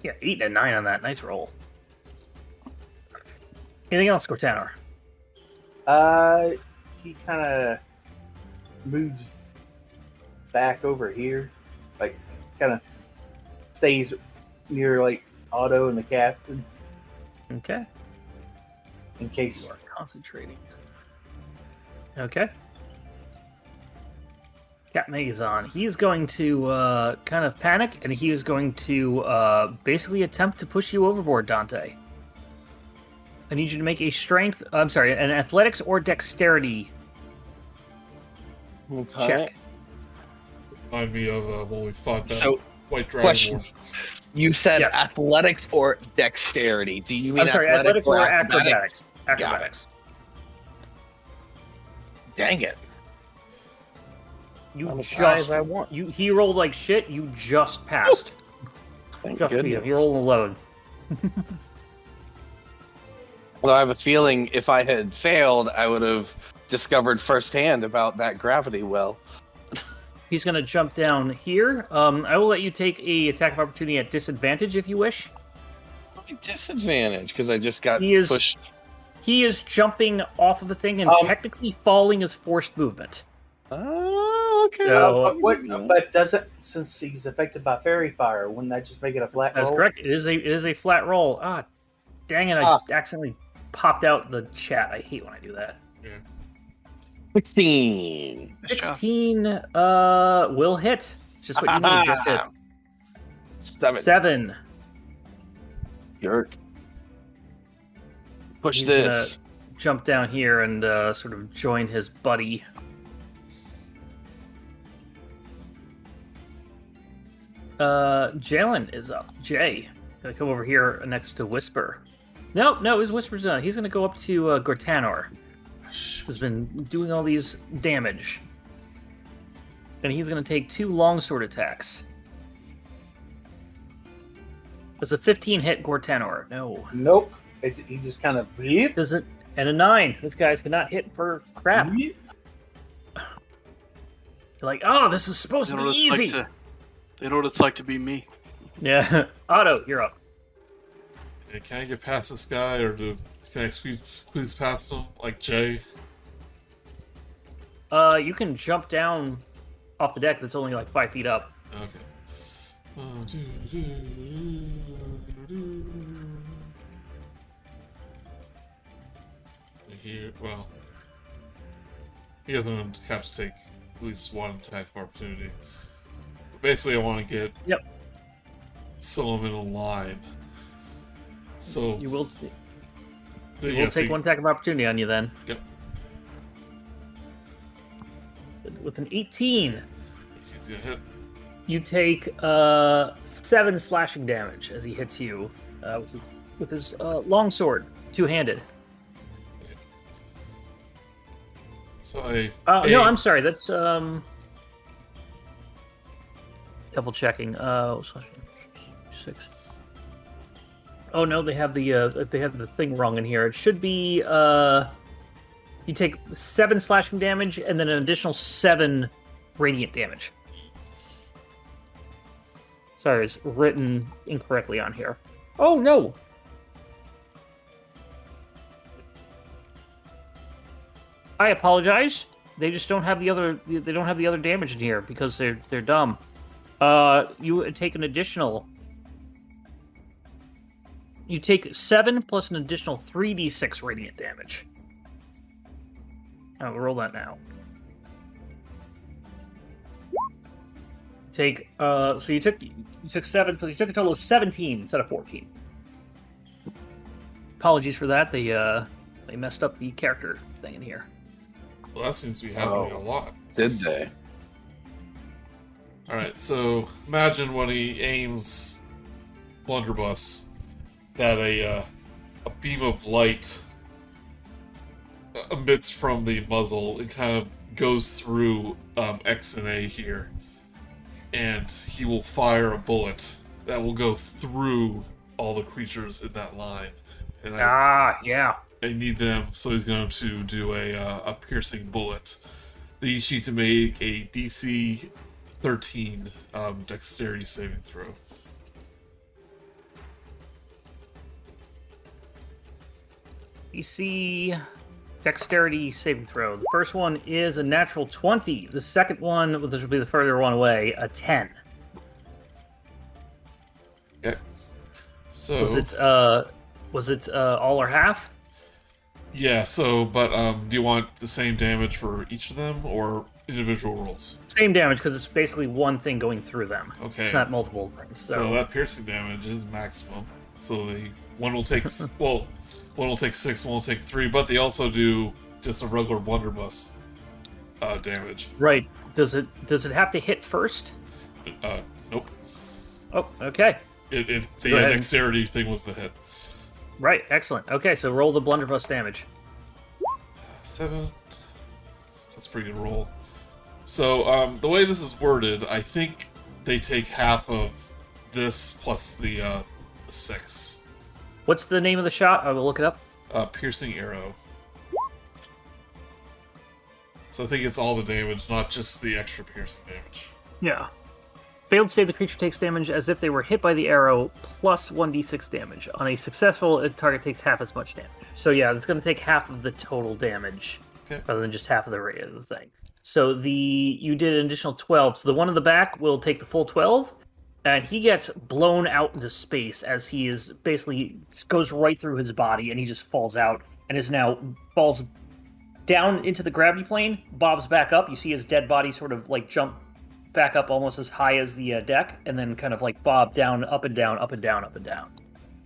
Yeah, 8 and a 9 on that. Nice roll. Anything else, Gortanor? He kind of moves back over here, like kind of stays near like Otto and the captain Okay. in You case. are concentrating. Okay. Cat Mazon. He's going to kind of panic, and he is going to basically attempt to push you overboard, Dante. I need you to make a strength. I'm sorry, an athletics or dexterity Okay. check. Remind me of when we fought that So, white dragon question. war. You said Yes. athletics or dexterity. Do you mean I'm sorry, athletics or acrobatics. Acrobatics. Dang it. You I'm as high as just I want. he rolled like shit. You just passed. Thank Just beat him. goodness. You're rolling alone. Well, I have a feeling if I had failed, I would have discovered firsthand about that gravity well. He's going to jump down here. I will let you take a attack of opportunity at disadvantage if you wish. Disadvantage, because I just got He is- pushed. He is jumping off of the thing, and technically falling is forced movement. Oh, okay. So- But doesn't, since he's affected by fairy fire, wouldn't that just make it a flat That's roll? correct. It is a flat roll. Ah, dang it! I accidentally popped out the chat. I hate when I do that. 16. Nice job. 16 will hit. Just what you need. Just hit. 7. 7. Jerk. Push He's this. gonna jump down here and sort of join his buddy. Jalen is up. Jay, gonna come over here next to Whisper. No, his Whisper's done. He's gonna go up to Gortanor, who's been doing all these damage, and he's gonna take 2 longsword attacks. Does a 15 hit Gortanor? No. Nope. He just kind of. Yep. Does it? And a 9. This guy's cannot hit for crap. You're like, oh, this is supposed They to know be what it's easy. like they know what it's like to be me. Yeah. Otto, you're up. Yeah, can I get past this guy, or can I squeeze past him like Jay? You can jump down off the deck that's only like 5 feet up. Okay. Here, well, he doesn't have to take at least one attack of opportunity. But basically, I want to get Solomon in a line. So You will yes, take one attack of opportunity on you then. Yep. With an 18, He's gonna hit. you take 7 slashing damage as he hits you with his longsword, 2-handed. So I. No, I'm sorry. That's double checking. 6. Oh no, they have the thing wrong in here. It should be You take 7 slashing damage and then an additional 7 radiant damage. Sorry, it's written incorrectly on here. Oh no! I apologize. They just don't have the other. They don't have the other damage in here because they're dumb. You take an additional. You take 7 plus an additional 3d6 radiant damage. We'll roll that now. Take so you took 7, but you took a total of 17 instead of 14. Apologies for that. They messed up the character thing in here. Well, that seems to be happening a lot. Did they? Alright, so imagine when he aims Blunderbuss that a beam of light emits from the muzzle and kind of goes through X and A here. And he will fire a bullet that will go through all the creatures in that line. And yeah. I need them, so he's going to do a piercing bullet. They each need to make a DC 13 dexterity saving throw. DC dexterity saving throw. The first one is a natural 20. The second one, which will be the further one away, a 10. Okay. So was it all or half? Yeah, so, but do you want the same damage for each of them, or individual rolls? Same damage, because it's basically one thing going through them. Okay. It's not multiple things. So that piercing damage is maximum. So one will take one will take 6, one will take 3, but they also do just a regular blunderbuss damage. Right. Does it have to hit first? Nope. Oh, okay. The dexterity thing was the hit. Right, excellent. Okay, so roll the blunderbuss damage. 7. That's a pretty good roll. So, the way this is worded, I think they take half of this plus the 6. What's the name of the shot? I will look it up. Piercing arrow. So I think it's all the damage, not just the extra piercing damage. Yeah. Failed save, the creature takes damage as if they were hit by the arrow, plus 1d6 damage. On a successful, a target takes half as much damage. So yeah, it's going to take half of the total damage, rather than just half of the rate of the thing. So you did an additional 12. So the one in the back will take the full 12, and he gets blown out into space as he is basically goes right through his body, and he just falls out and falls down into the gravity plane, bobs back up. You see his dead body sort of like jump back up almost as high as the deck, and then kind of like bob down, up and down, up and down, up and down.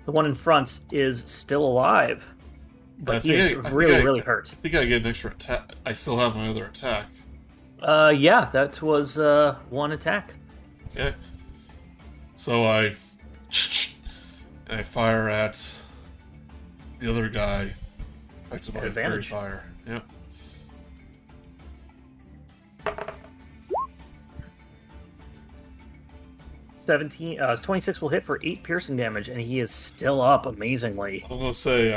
The one in front is still alive, but he is really hurt. I think I get an extra attack. I still have my other attack. Yeah, that was one attack. Okay. So I fire at the other guy affected by fairy fire. Yep. It's 26 will hit for 8 piercing damage, and he is still up amazingly. I'm gonna say,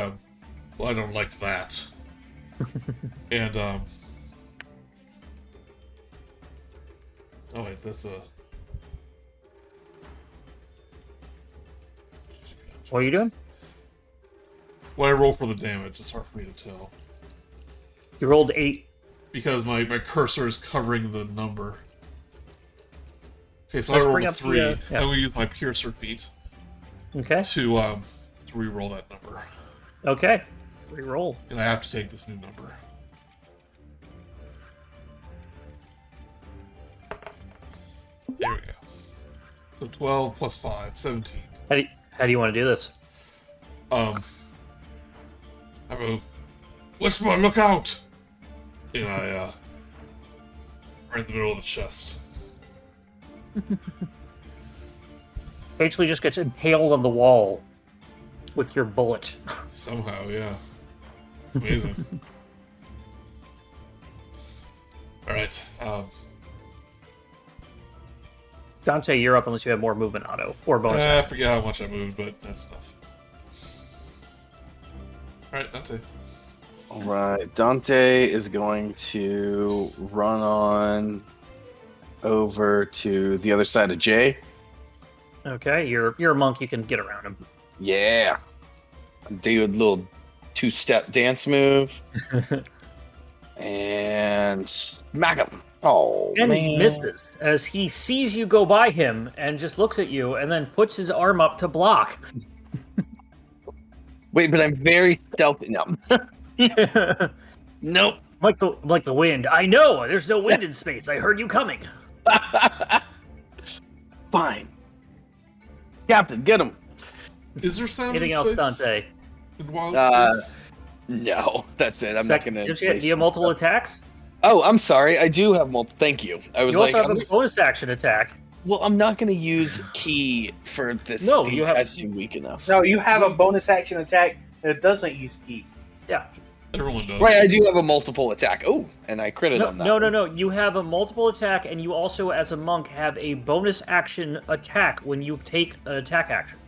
well, I don't like that. And oh wait, that's a. What are you doing? When I roll for the damage, it's hard for me to tell. You rolled 8. Because my cursor is covering the number. Okay, so I rolled a 3. I'm going to use my piercer feat. Okay. To re-roll that number. Okay. Re-roll. And I have to take this new number. There we go. So 12 plus 5, 17. How do you want to do this? I go, Whisper, look out! And I, right in the middle of the chest. Basically just gets impaled on the wall with your bullet. Somehow, yeah. It's amazing. Alright, Dante, you're up unless you have more movement, Otto. Or bonus. I forget how much I moved, but that's enough. Alright, Dante. All right, Dante is going to run on over to the other side of Jay. Okay, you're a monk. You can get around him. Yeah. Do a little 2-step dance move. And smack him. Oh, And man. he misses as he sees you go by him and just looks at you and then puts his arm up to block. Wait, but I'm very stealthy. No. Nope. Like the wind. I know. There's no wind in space. I heard you coming. Fine. Captain, get him. Is there sound Anything in else, space? Dante? In wild Uh, space? No, that's it. I'm not going to. Do you have multiple attacks? Oh, I'm sorry. I do have multiple. Thank you. I was You also like, have a bonus action attack. well, I'm not going to use key for this. No, these you have- guys seem weak enough. No, you have a bonus action attack that doesn't use key. Yeah. Everyone does. Right, I do have a multiple attack. Oh, and I critted on that. No. You have a multiple attack, and you also, as a monk, have a bonus action attack when you take an attack action.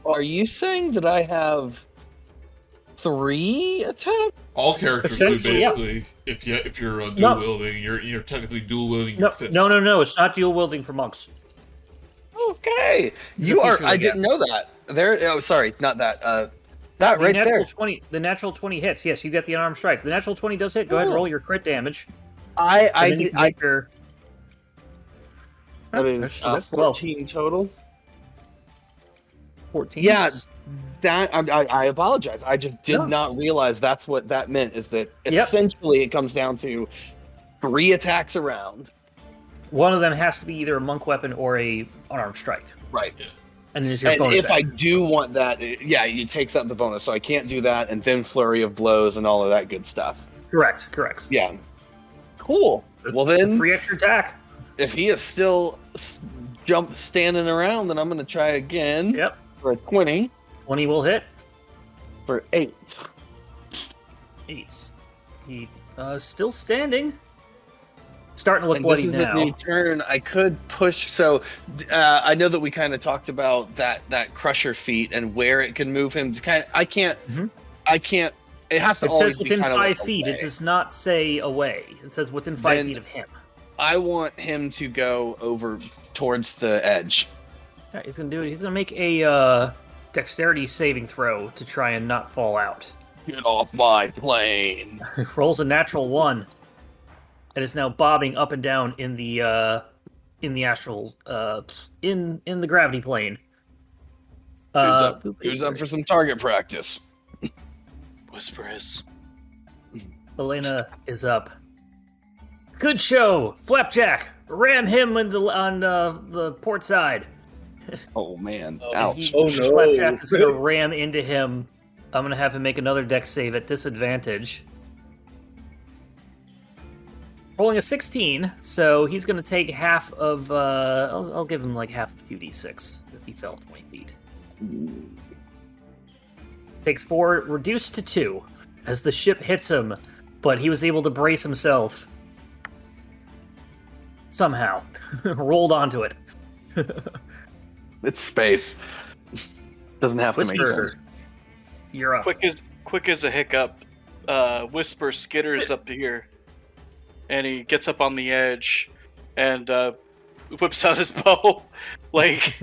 Are you saying that I have 3 attacks? All characters do Essentially, yeah. basically. If you're dual No. wielding, you're technically dual wielding No, your fist. no. It's not dual wielding for monks. Okay, It's you a are. feature I we didn't know that. There. Oh, sorry, not that. That right there. The natural 20 hits. Yes, you get the unarmed strike. The natural 20 does hit. Go ahead and Oh. roll your crit damage. I And then you can make your... That is That's 12. 14 total. 14. Yeah, that I apologize. I just did No. not realize that's what that meant. Is that Yep. essentially it comes down to 3 attacks around. One of them has to be either a monk weapon or a unarmed strike. Right. And then is your And bonus if I action. do want that, it takes up the bonus, so I can't do that, and then flurry of blows and all of that good stuff. Correct. Yeah. Cool. Well It's a then, free extra attack. if he is still standing around, then I'm going to try again Yep. for a 20 20 will hit. for 8. 8. He still standing. Starting to look And bloody this is now. the new turn. I could push. So I know that we kind of talked about that crusher feat and where it can move him. To kind of, I can't. It has to It always says be within kind of 5 like feet. away. It does not say away. It says within 5 Then- feet of him. I want him to go over towards the edge. Yeah, he's gonna do it. He's gonna make a dexterity saving throw to try and not fall out. Get off my plane. Rolls a natural 1, and is now bobbing up and down in the astral in the gravity plane. Who's up for some target practice? Whisper is. Elena is up. Good show, Flapjack. Ram him on the port side. Oh man! Oh, Ouch! Oh, no. Flapjack is gonna ram into him. I'm gonna have him make another dex save at disadvantage. Rolling a 16, so he's gonna take half of. I'll give him like half of 2d6 if he fell 20 feet. Takes 4, reduced to 2, as the ship hits him, but he was able to brace himself. Somehow. Rolled onto it. It's space. Doesn't have to make Whisper, sense. you're up. Quick as a hiccup, Whisper skitters up to here, and he gets up on the edge, and whips out his bow, like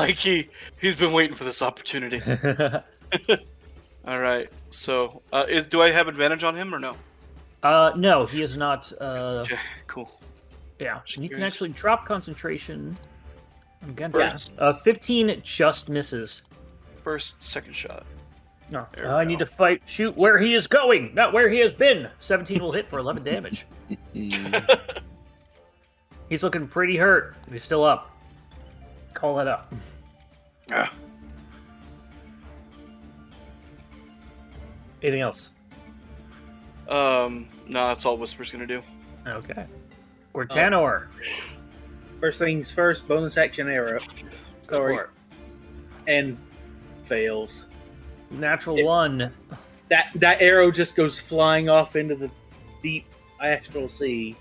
he's been waiting for this opportunity. All right, so do I have advantage on him or no? No, he is not. Okay, cool. Yeah, you can curious. actually drop concentration. Again, First. 15 just misses. First, second shot. No, There we I go. need to shoot where he is going, not where he has been. 17 will hit for 11 damage. He's looking pretty hurt. He's still up. Call that up. Ah. Anything else? No, that's all Whisper's gonna do. Okay. Gortanor. First things first, bonus action arrow. Sorry. Or And fails. Natural It- 1. That arrow just goes flying off into the deep astral sea.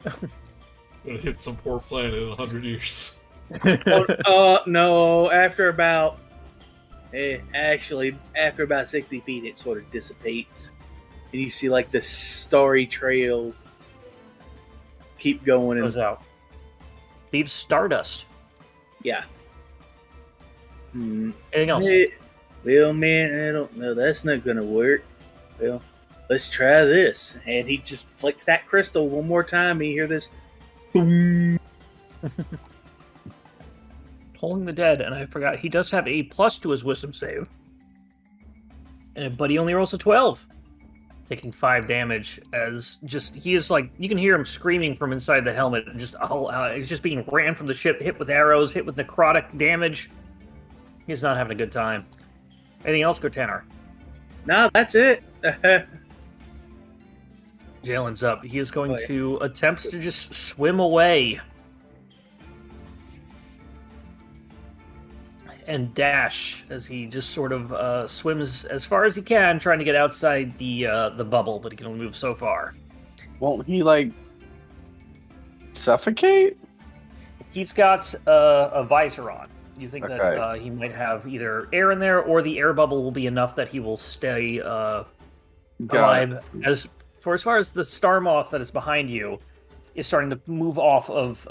Gonna hit some poor planet in 100 years. No, after about Actually, after about 60 feet, it sort of dissipates. And you see, like, this starry trail keep going. Goes out. Leaves stardust. Yeah. Anything else? Well, man, I don't know. That's not going to work. Well, let's try this. And he just flicks that crystal one more time. And you hear this. Boom. Pulling the dead, and I forgot he does have a plus to his wisdom save. But he only rolls a 12. Taking 5 damage as he is like, you can hear him screaming from inside the helmet, and just being ran from the ship, hit with arrows, hit with necrotic damage. He's not having a good time. Anything else, Gortanar? No, that's it. Jalen's up. He is going to attempt to just swim away. And dash as he just sort of swims as far as he can, trying to get outside the bubble, but he can only move so far. Won't he, like, suffocate? He's got a visor on. You think that he might have either air in there, or the air bubble will be enough that he will stay alive. As far as the star moth that is behind you is starting to move off of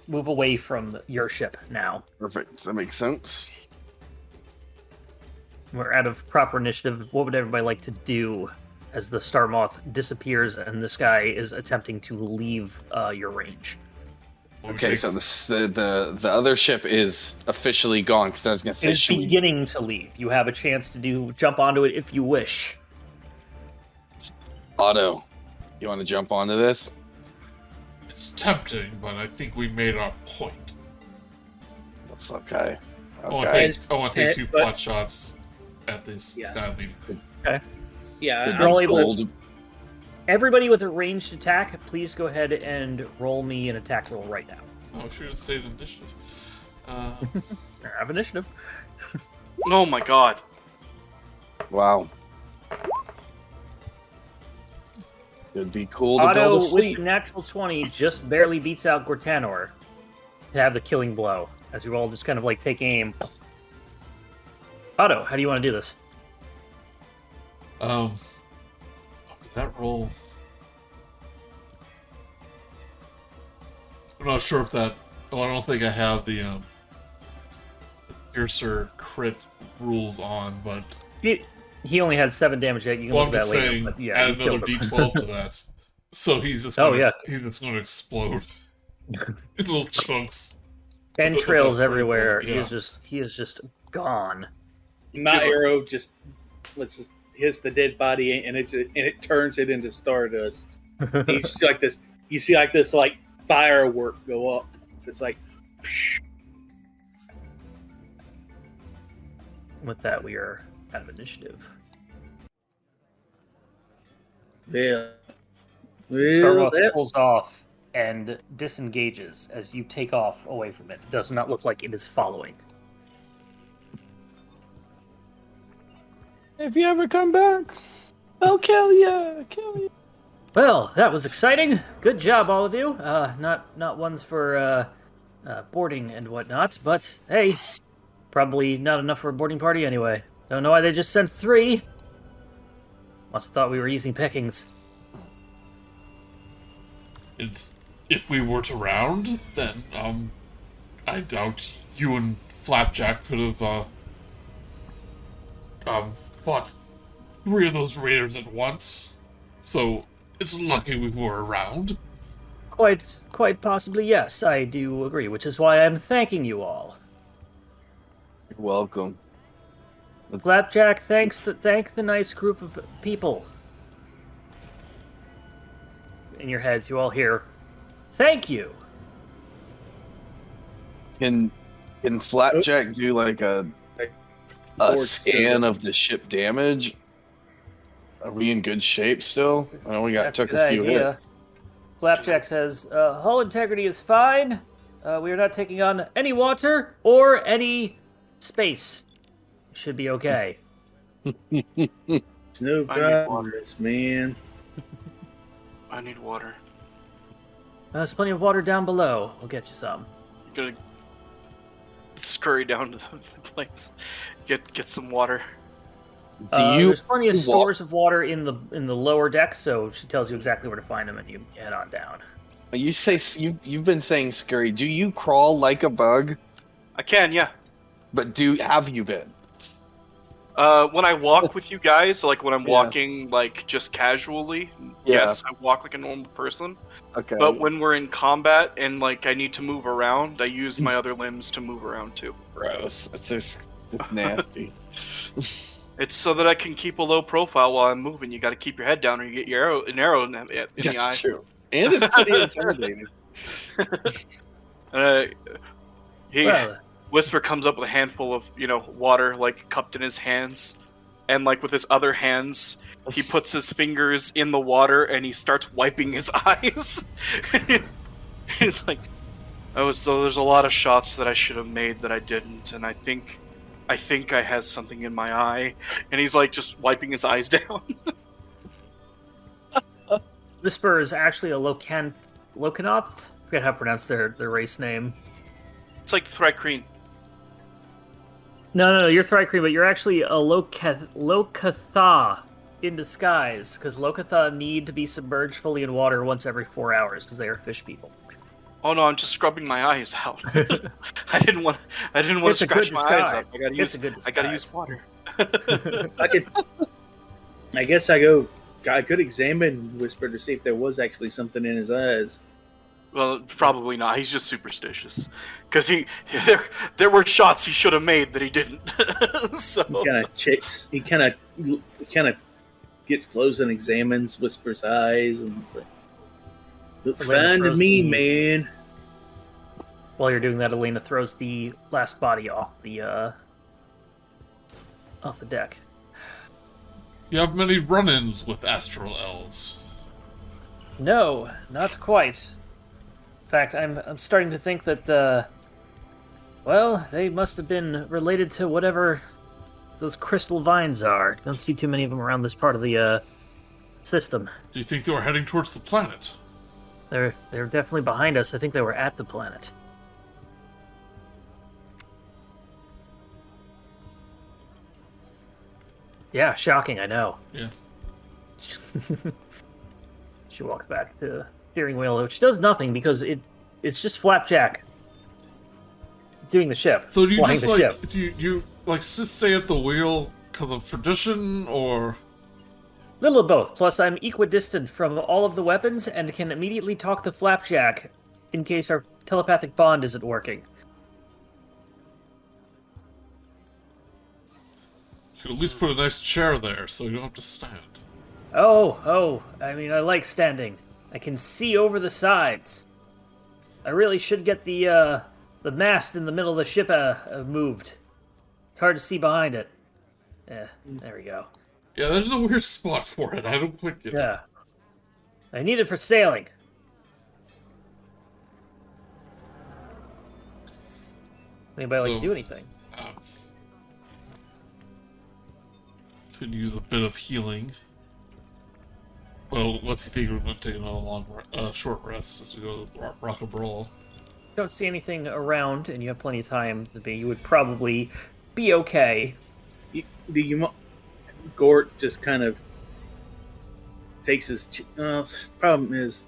move away from your ship now. Perfect. That makes sense. We're out of proper initiative. What would everybody like to do as the star moth disappears and this guy is attempting to leave your range? Okay, so the other ship is officially gone, because I was going to say... It's beginning to leave. You have a chance to jump onto it if you wish. Otto, you want to jump onto this? It's tempting, but I think we made our point. That's okay. I want to take 2 pot shots at this guy leaving. Okay. Yeah, you're all able to... Everybody with a ranged attack, please go ahead and roll me an attack roll right now. Oh, should have saved initiative. Have initiative. Oh my god. Wow. It'd be cool to build a Otto, fleet. with natural 20, just barely beats out Gortanar to have the killing blow, as you all just kind of like take aim. Otto, how do you want to do this? That roll. I'm not sure if that. Oh, I don't think I have the Piercer crit rules on, but he only had 7 damage. You can well, look I'm that just later. saying, But yeah, add another D12 to that. So he's just he's just going to explode in little chunks. Entrails everywhere. Yeah. He is just gone. my arrow just hits the dead body, and it turns it into stardust. You see like this. You see like this firework go up. It's like. With that, we are out of initiative. Yeah. Starbuck pulls off and disengages as you take off away from it. It does not look like it is following. If you ever come back, I'll kill you. Well, that was exciting. Good job, all of you. Not ones for boarding and whatnot, but hey, probably not enough for a boarding party anyway. Don't know why they just sent 3. Must have thought we were easy pickings. If we weren't around, then I doubt you and Flapjack could have fought 3 of those raiders at once. So it's lucky we were around. Quite possibly, yes, I do agree, which is why I'm thanking you all. You're welcome. Flapjack, thank the nice group of people. In your heads, you all hear, "Thank you." Can Flapjack do like a scan of the ship damage? Are we in good shape still? I know we took a few hits. Flapjack says, "Hull integrity is fine. We are not taking on any water or any space. Should be okay." There's no progress, man. I need water. There's plenty of water down below. We'll get you some. scurry down to the place, get some water. There's plenty of stores of water in the lower deck, so she tells you exactly where to find them, and you head on down. You say you've been saying scurry. Do you crawl like a bug? I can, yeah. But have you been? When I walk with you guys, like when I'm walking like just casually, yes, I walk like a normal person. Okay. But when we're in combat and like I need to move around, I use my other limbs to move around too. Gross. It's nasty. It's so that I can keep a low profile while I'm moving. You got to keep your head down, or you get an arrow in the eye. That's true. And it's pretty intimidating. Whisper comes up with a handful of water, like cupped in his hands, and like with his other hands, he puts his fingers in the water and he starts wiping his eyes. He's like, there's a lot of shots that I should have made that I didn't, and I think I had something in my eye, and he's like just wiping his eyes down. Whisper is actually a Lokanoth. I forget how to pronounce their race name. It's like Thri-kreen. No, you're Thri-kreen, but you're actually a Lokatha in disguise, because Lokatha need to be submerged fully in water once every 4 hours, because they are fish people. Oh no, I'm just scrubbing my eyes out. I didn't want to scratch my eyes up. I gotta use water. I guess I could examine Whisper to see if there was actually something in his eyes. Well, probably not. He's just superstitious. Because there were shots he should have made that he didn't. So he kind of checks. He kind of gets close and examines Whisper's eyes, and it's like, "Look fine to me, man." While you're doing that, Elena throws the last body off the deck. You have many run-ins with astral elves. No, not quite. In fact, I'm starting to think that they must have been related to whatever those crystal vines are. Don't see too many of them around this part of the system. Do you think they were heading towards the planet? They're definitely behind us. I think they were at the planet. Yeah, shocking, I know. Yeah. She walks back to the steering wheel, which does nothing because it's just Flapjack doing the ship. So do you just do you just stay at the wheel because of tradition, or? Little of both. Plus, I'm equidistant from all of the weapons and can immediately talk to Flapjack in case our telepathic bond isn't working. You could at least put a nice chair there so you don't have to stand. Oh, I mean, I like standing. I can see over the sides. I really should get the mast in the middle of the ship moved. It's hard to see behind it. Yeah, there we go. Yeah, there's a weird spot for it. I don't quite get it. Yeah. I need it for sailing. Anybody like to do anything? Could use a bit of healing. Well, let's think we're going to take another short rest as we go to the Rock of Brawl. Don't see anything around, and you have plenty of time to be. You would probably be okay. Gort just kind of takes his. Problem is,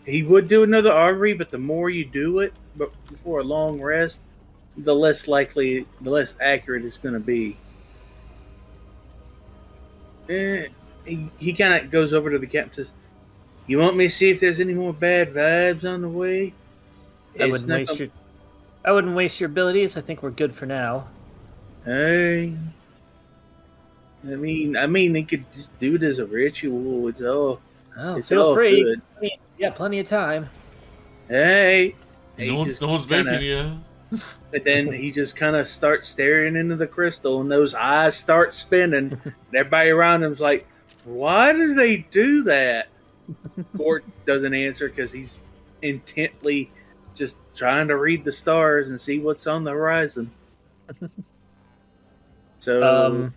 he would do another augury, but the more you do it, but before a long rest, the less accurate it's going to be. He kind of goes over to the captain and says, "You want me to see if there's any more bad vibes on the way?" I wouldn't waste your abilities. I think we're good for now. Hey, I mean, they could just do it as a ritual. It's all feel free. Good. Yeah, plenty of time. Hey, no one's making you. But then he just kind of starts staring into the crystal, and those eyes start spinning. And everybody around him's like, "Why do they do that?" Gort doesn't answer because he's intently just trying to read the stars and see what's on the horizon. So,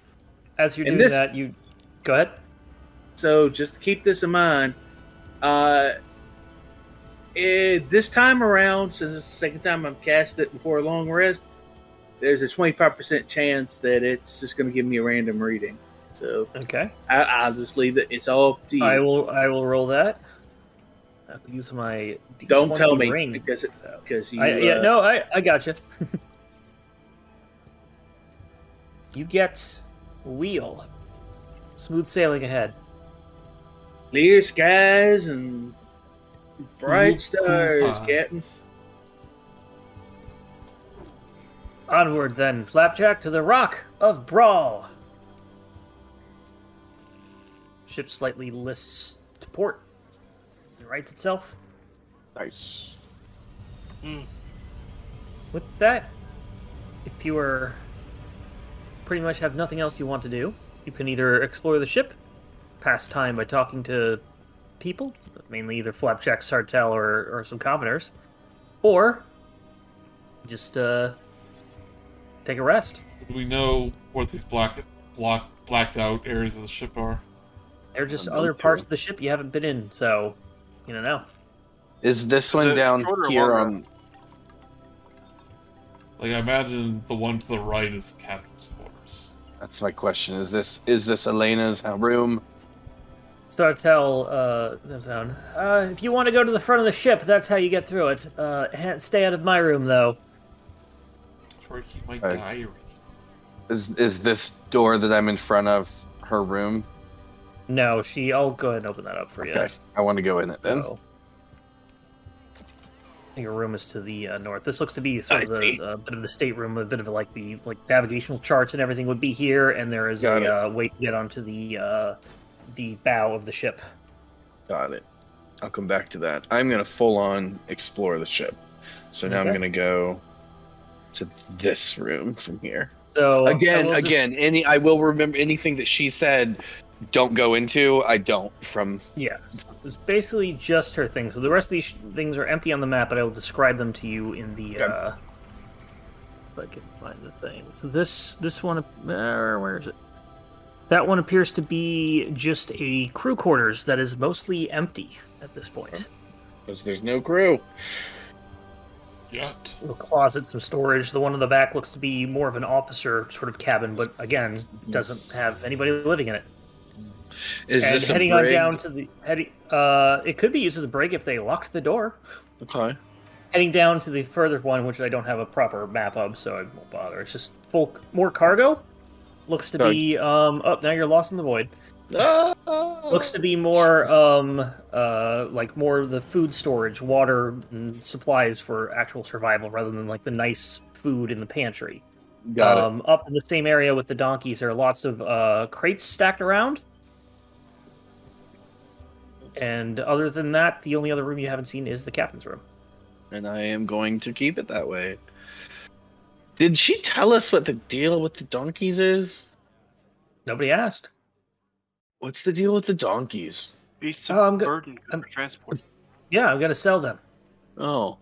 as you're doing that, you go ahead. So, just to keep this in mind, this time around, since it's the second time I've cast it before a long rest, there's a 25% chance that it's just going to give me a random reading. So Okay. I'll just leave it. It's all up to you. I will roll that. I'll use my D20 Don't tell me ring. because you. I gotcha. You get wheel. Smooth sailing ahead. Clear skies and bright Cool stars, pie. captains. Onward then, Flapjack, to the Rock of Brawl. Ship slightly lists to port. It rights itself. Nice. With that, if you are pretty much have nothing else you want to do, you can either explore the ship, pass time by talking to people, mainly either Flapjack, Sartell, or some commoners, or just take a rest. Do we know what these blacked out areas of the ship are? They're just I'd other love to. parts of the ship you haven't been in, so you don't know. Is this one it down shorter or here longer? on? Like, I imagine the one to the right is the captain's quarters. That's my question. Is this Elena's room? Sartell, if you want to go to the front of the ship, that's how you get through it. Stay out of my room, though. That's where I keep my Okay. diary. Is this door that I'm in front of her room? No, I'll go ahead and open that up for you. Okay, I want to go in it then. So, I think her room is to the north. This looks to be sort of I see. the bit of the stateroom, a bit of the navigational charts and everything would be here, and there is Got a way to get onto the bow of the ship. Got it. I'll come back to that. I'm gonna full on explore the ship. So now I'm Okay. gonna go to this room from here. So I I will remember anything that she said. Don't go into. I don't from. Yeah, it's basically just her thing. So the rest of these things are empty on the map, but I will describe them to you in the. Okay. If I can find the thing. So this one, where is it? That one appears to be just a crew quarters that is mostly empty at this point. Because there's no crew. Yet. A little closet, some storage. The one in the back looks to be more of an officer sort of cabin, but again, doesn't have anybody living in it. Is And this heading a on brig? down to the it could be used as a brig if they locked the door. Okay. Heading down to the further one, which I don't have a proper map of, so I won't bother. It's just more cargo. Looks to be now you're lost in the void. Looks to be more more of the food storage, water and supplies for actual survival rather than like the nice food in the pantry. Got it. Up in the same area with the donkeys, there are lots of crates stacked around. And other than that, the only other room you haven't seen is the captain's room. And I am going to keep it that way. Did she tell us what the deal with the donkeys is? Nobody asked. What's the deal with the donkeys? Beasts Oh, of burden I'm- for transport. Yeah, I'm gonna sell them. Oh.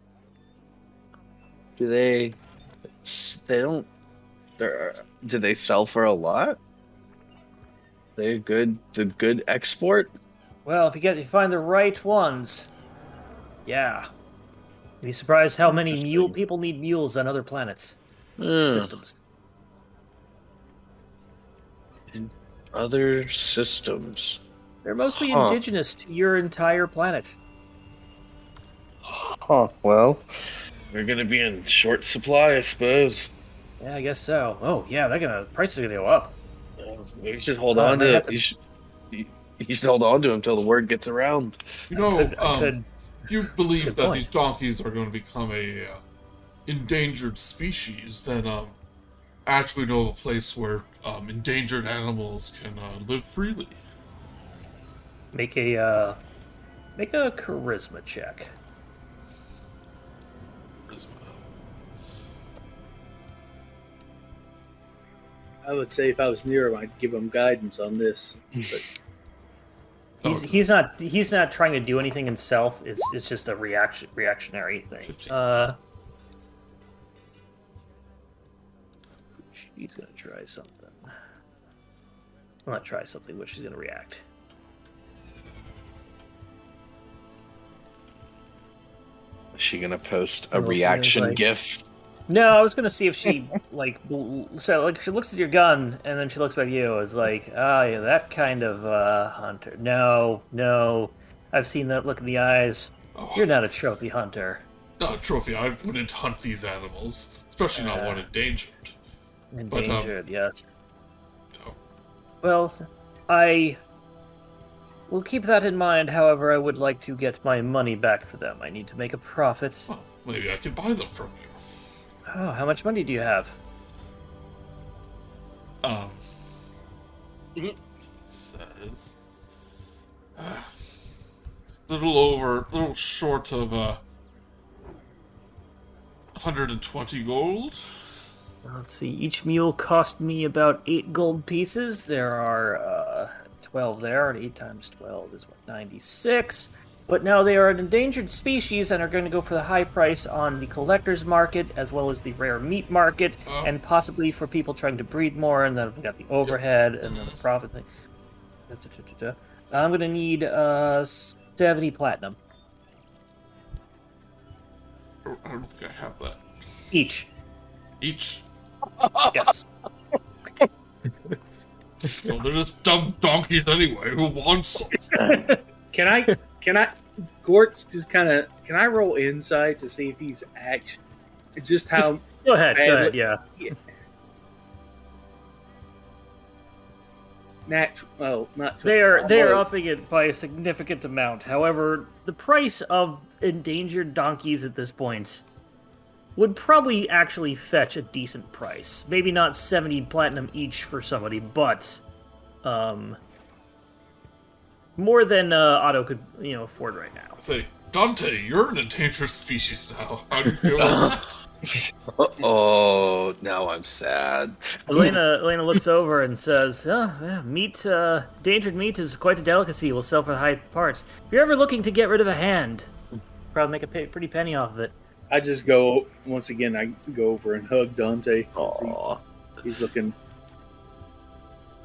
Do they don't do they sell for a lot? The good export? Well, if you find the right ones, yeah. You'd be surprised how many Interesting. people need mules on other planets Hmm. systems. Other systems. They're mostly Huh. indigenous to your entire planet. Huh. Well, we're gonna be in short supply, I suppose. Yeah, I guess so. Oh, yeah, prices are gonna go up. We should hold I on might to have it. to- You should hold on to him until the word gets around. You know, I could. if you believe Good that point. these donkeys are going to become a endangered species, then I actually know of a place where endangered animals can live freely. Make a charisma check. I would say if I was near him, I'd give him guidance on this. But He's not trying to do anything himself. It's just a reactionary thing. 15. She's gonna try something. Well, not try something, but she's gonna react. Is she gonna post a Well, reaction like- GIF? No, I was gonna see if she she looks at your gun and then she looks back at you. Is like, yeah, that kind of hunter. No, I've seen that look in the eyes. Oh, You're not a trophy hunter. not a trophy. I wouldn't hunt these animals, especially not one endangered. Endangered, yes. No. Well, I will keep that in mind. However, I would like to get my money back for them. I need to make a profit. Well, maybe I could buy them from you. Oh, how much money do you have? It says a little short of 120 gold. Let's see. Each mule cost me about 8 gold pieces. There are 12 there, and 8 times 12 is 96. But now they are an endangered species and are going to go for the high price on the collector's market, as well as the rare meat market, and possibly for people trying to breed more. And then we got the overhead and then the profit thing. I'm going to need 70 platinum. I don't think I have that. Each. Each? Yes. Well, they're just dumb donkeys anyway. Who wants them? Can I, Gort's just kind of, can I roll insight to see if he's actually, just how... Go ahead, yeah. Not They are upping it by a significant amount. However, the price of endangered donkeys at this point would probably actually fetch a decent price. Maybe not 70 platinum each for somebody, but more than Otto could, afford right now. Say, Dante, you're an endangered species now. How do you feel about that? Oh, now I'm sad. Elena looks over and says, meat, endangered meat is quite a delicacy. We'll sell for high parts. If you're ever looking to get rid of a hand, probably make a pretty penny off of it. I just go, once again, I go over and hug Dante. Aww. He's looking...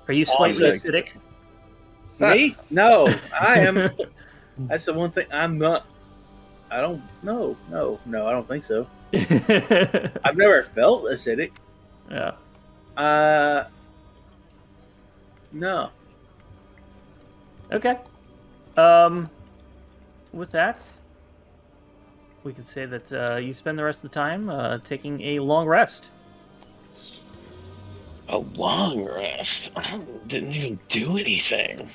Are you slightly acidic? Me? No, I am. That's the one thing I'm not. I don't. No, I don't think so. I've never felt acidic. Yeah. No. Okay. With that, we can say that you spend the rest of the time taking a long rest. A long rest? I didn't even do anything.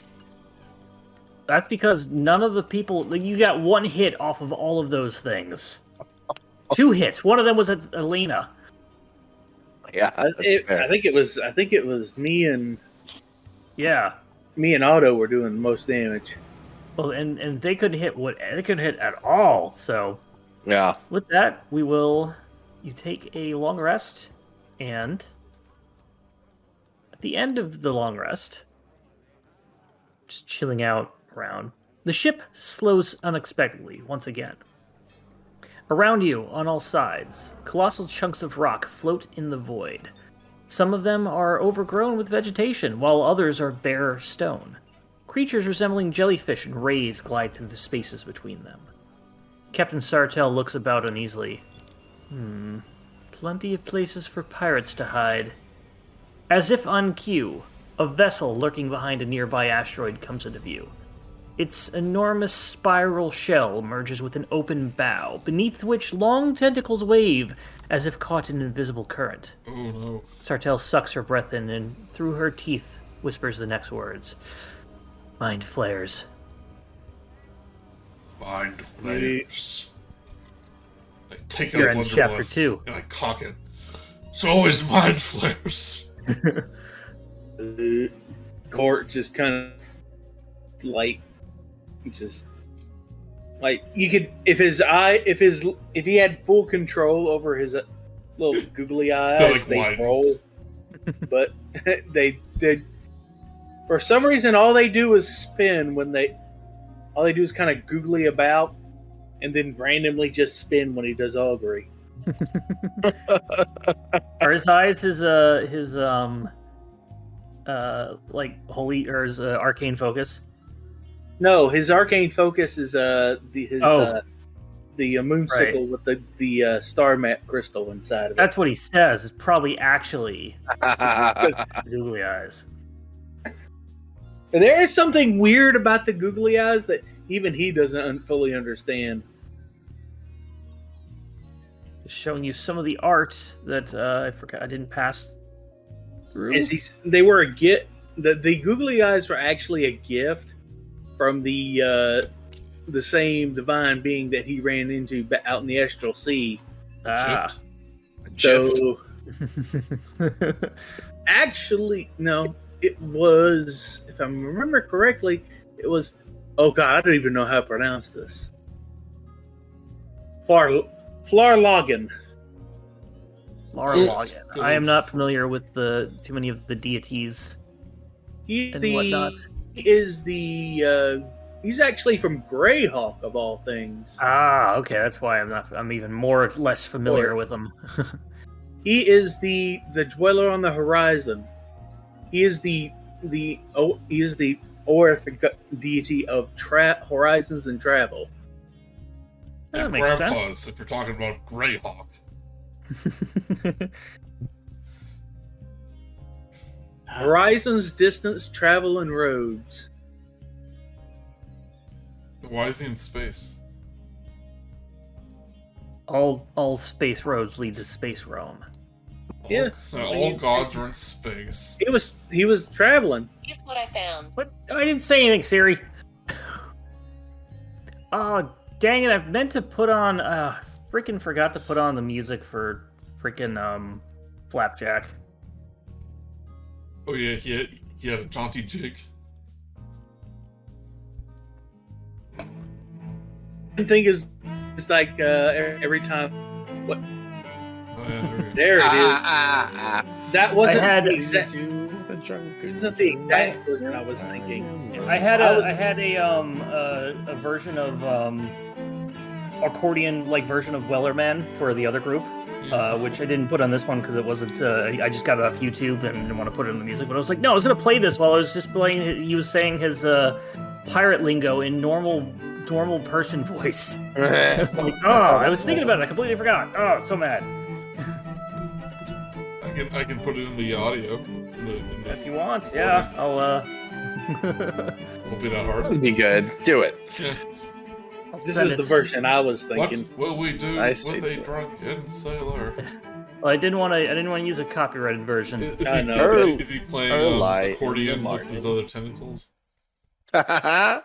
That's because none of the people... You got one hit off of all of those things. 2 hits. One of them was at Elena. Yeah, I think it was me and... Yeah. Me and Otto were doing the most damage. Well, and they couldn't hit they couldn't hit at all. So yeah. With that, you take a long rest, and at the end of the long rest, just chilling out around, the ship slows unexpectedly once again. Around you, on all sides, colossal chunks of rock float in the void. Some of them are overgrown with vegetation, while others are bare stone. Creatures resembling jellyfish and rays glide through the spaces between them. Captain Sartell looks about uneasily. Plenty of places for pirates to hide. As if on cue, a vessel lurking behind a nearby asteroid comes into view. Its enormous spiral shell merges with an open bow, beneath which long tentacles wave as if caught in an invisible current. Oh no. Sartell sucks her breath in and, through her teeth, whispers the next words. Mind flares. Mind flares. I take You're out in one chapter 2. and I cock it. It's always mind flares. Gort just kind of like you could if he had full control over his little googly eyes, they roll. But they for some reason all they do is spin when all they do is kind of googly about and then randomly just spin when he does augury. Are his eyes his holy or his arcane focus? No, his arcane focus is the moonsicle with the star map crystal inside of it. That's what he says. It's probably actually googly eyes. And there is something weird about the googly eyes that even he doesn't fully understand. Just showing you some of the art that I forgot I didn't pass through. They were a gift. The googly eyes were actually a gift from the same divine being that he ran into out in the Astral Sea. So, actually, no, it was, if I remember correctly, it was, oh god, I don't even know how to pronounce this. Flarlogin. Larlogin. I am not familiar with too many of the deities and whatnot. He's actually from Greyhawk of all things. Okay, that's why I'm even more or less familiar with him. He is the dweller on the horizon. He is the Orthic deity of horizons and travel. That makes Grandpa's, sense. if you're talking about Greyhawk. Horizons, distance, travel, and roads. Why is he in space? All space roads lead to space Rome. All gods are in space. He was traveling. Here's what I found. What? I didn't say anything, Siri. Oh, dang it! I've meant to put on. Freaking forgot to put on the music for freaking Flapjack. Oh yeah, he had a jaunty jig. The thing is, it's like every time. What? Oh, yeah, There it is. That wasn't the exact. Isn't the exact version I was thinking. I had a version of accordion like version of Wellerman for the other group, which I didn't put on this one because it wasn't. I just got it off YouTube and didn't want to put it in the music. But I was like, no, I was gonna play this while I was just playing. He was saying his pirate lingo in normal person voice. Like, I was thinking about it. I completely forgot. Oh, so mad. I can put it in the audio. If you want, yeah, I'll. Won't be that hard. That'd be good. Do it. Yeah. This is the version I was thinking. What will we do with a drunken sailor? Well, I didn't want to use a copyrighted version. Is he playing accordion with his other tentacles? A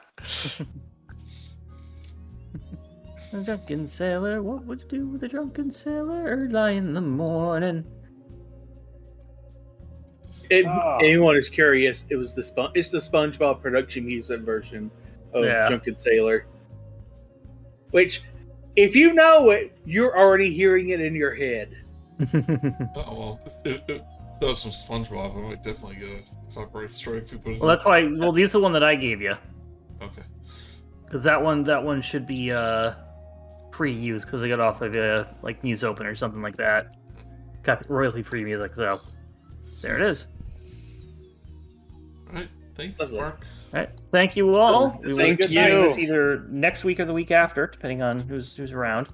drunken sailor, what would you do with a drunken sailor early in the morning? If anyone is curious, it's the SpongeBob production music version of Drunken Sailor. Which, if you know it, you're already hearing it in your head. Well, if that was from SpongeBob, I might definitely get a copyright strike if you put it. Well, that's why. Well, this is the one that I gave you. Okay. Because that one should be free-use because I got off of like Muse Open or something like that. Got royalty-free music, so there it is. All right, thanks, Mark. All right, thank you all. Thank you. It's either next week or the week after, depending on who's around.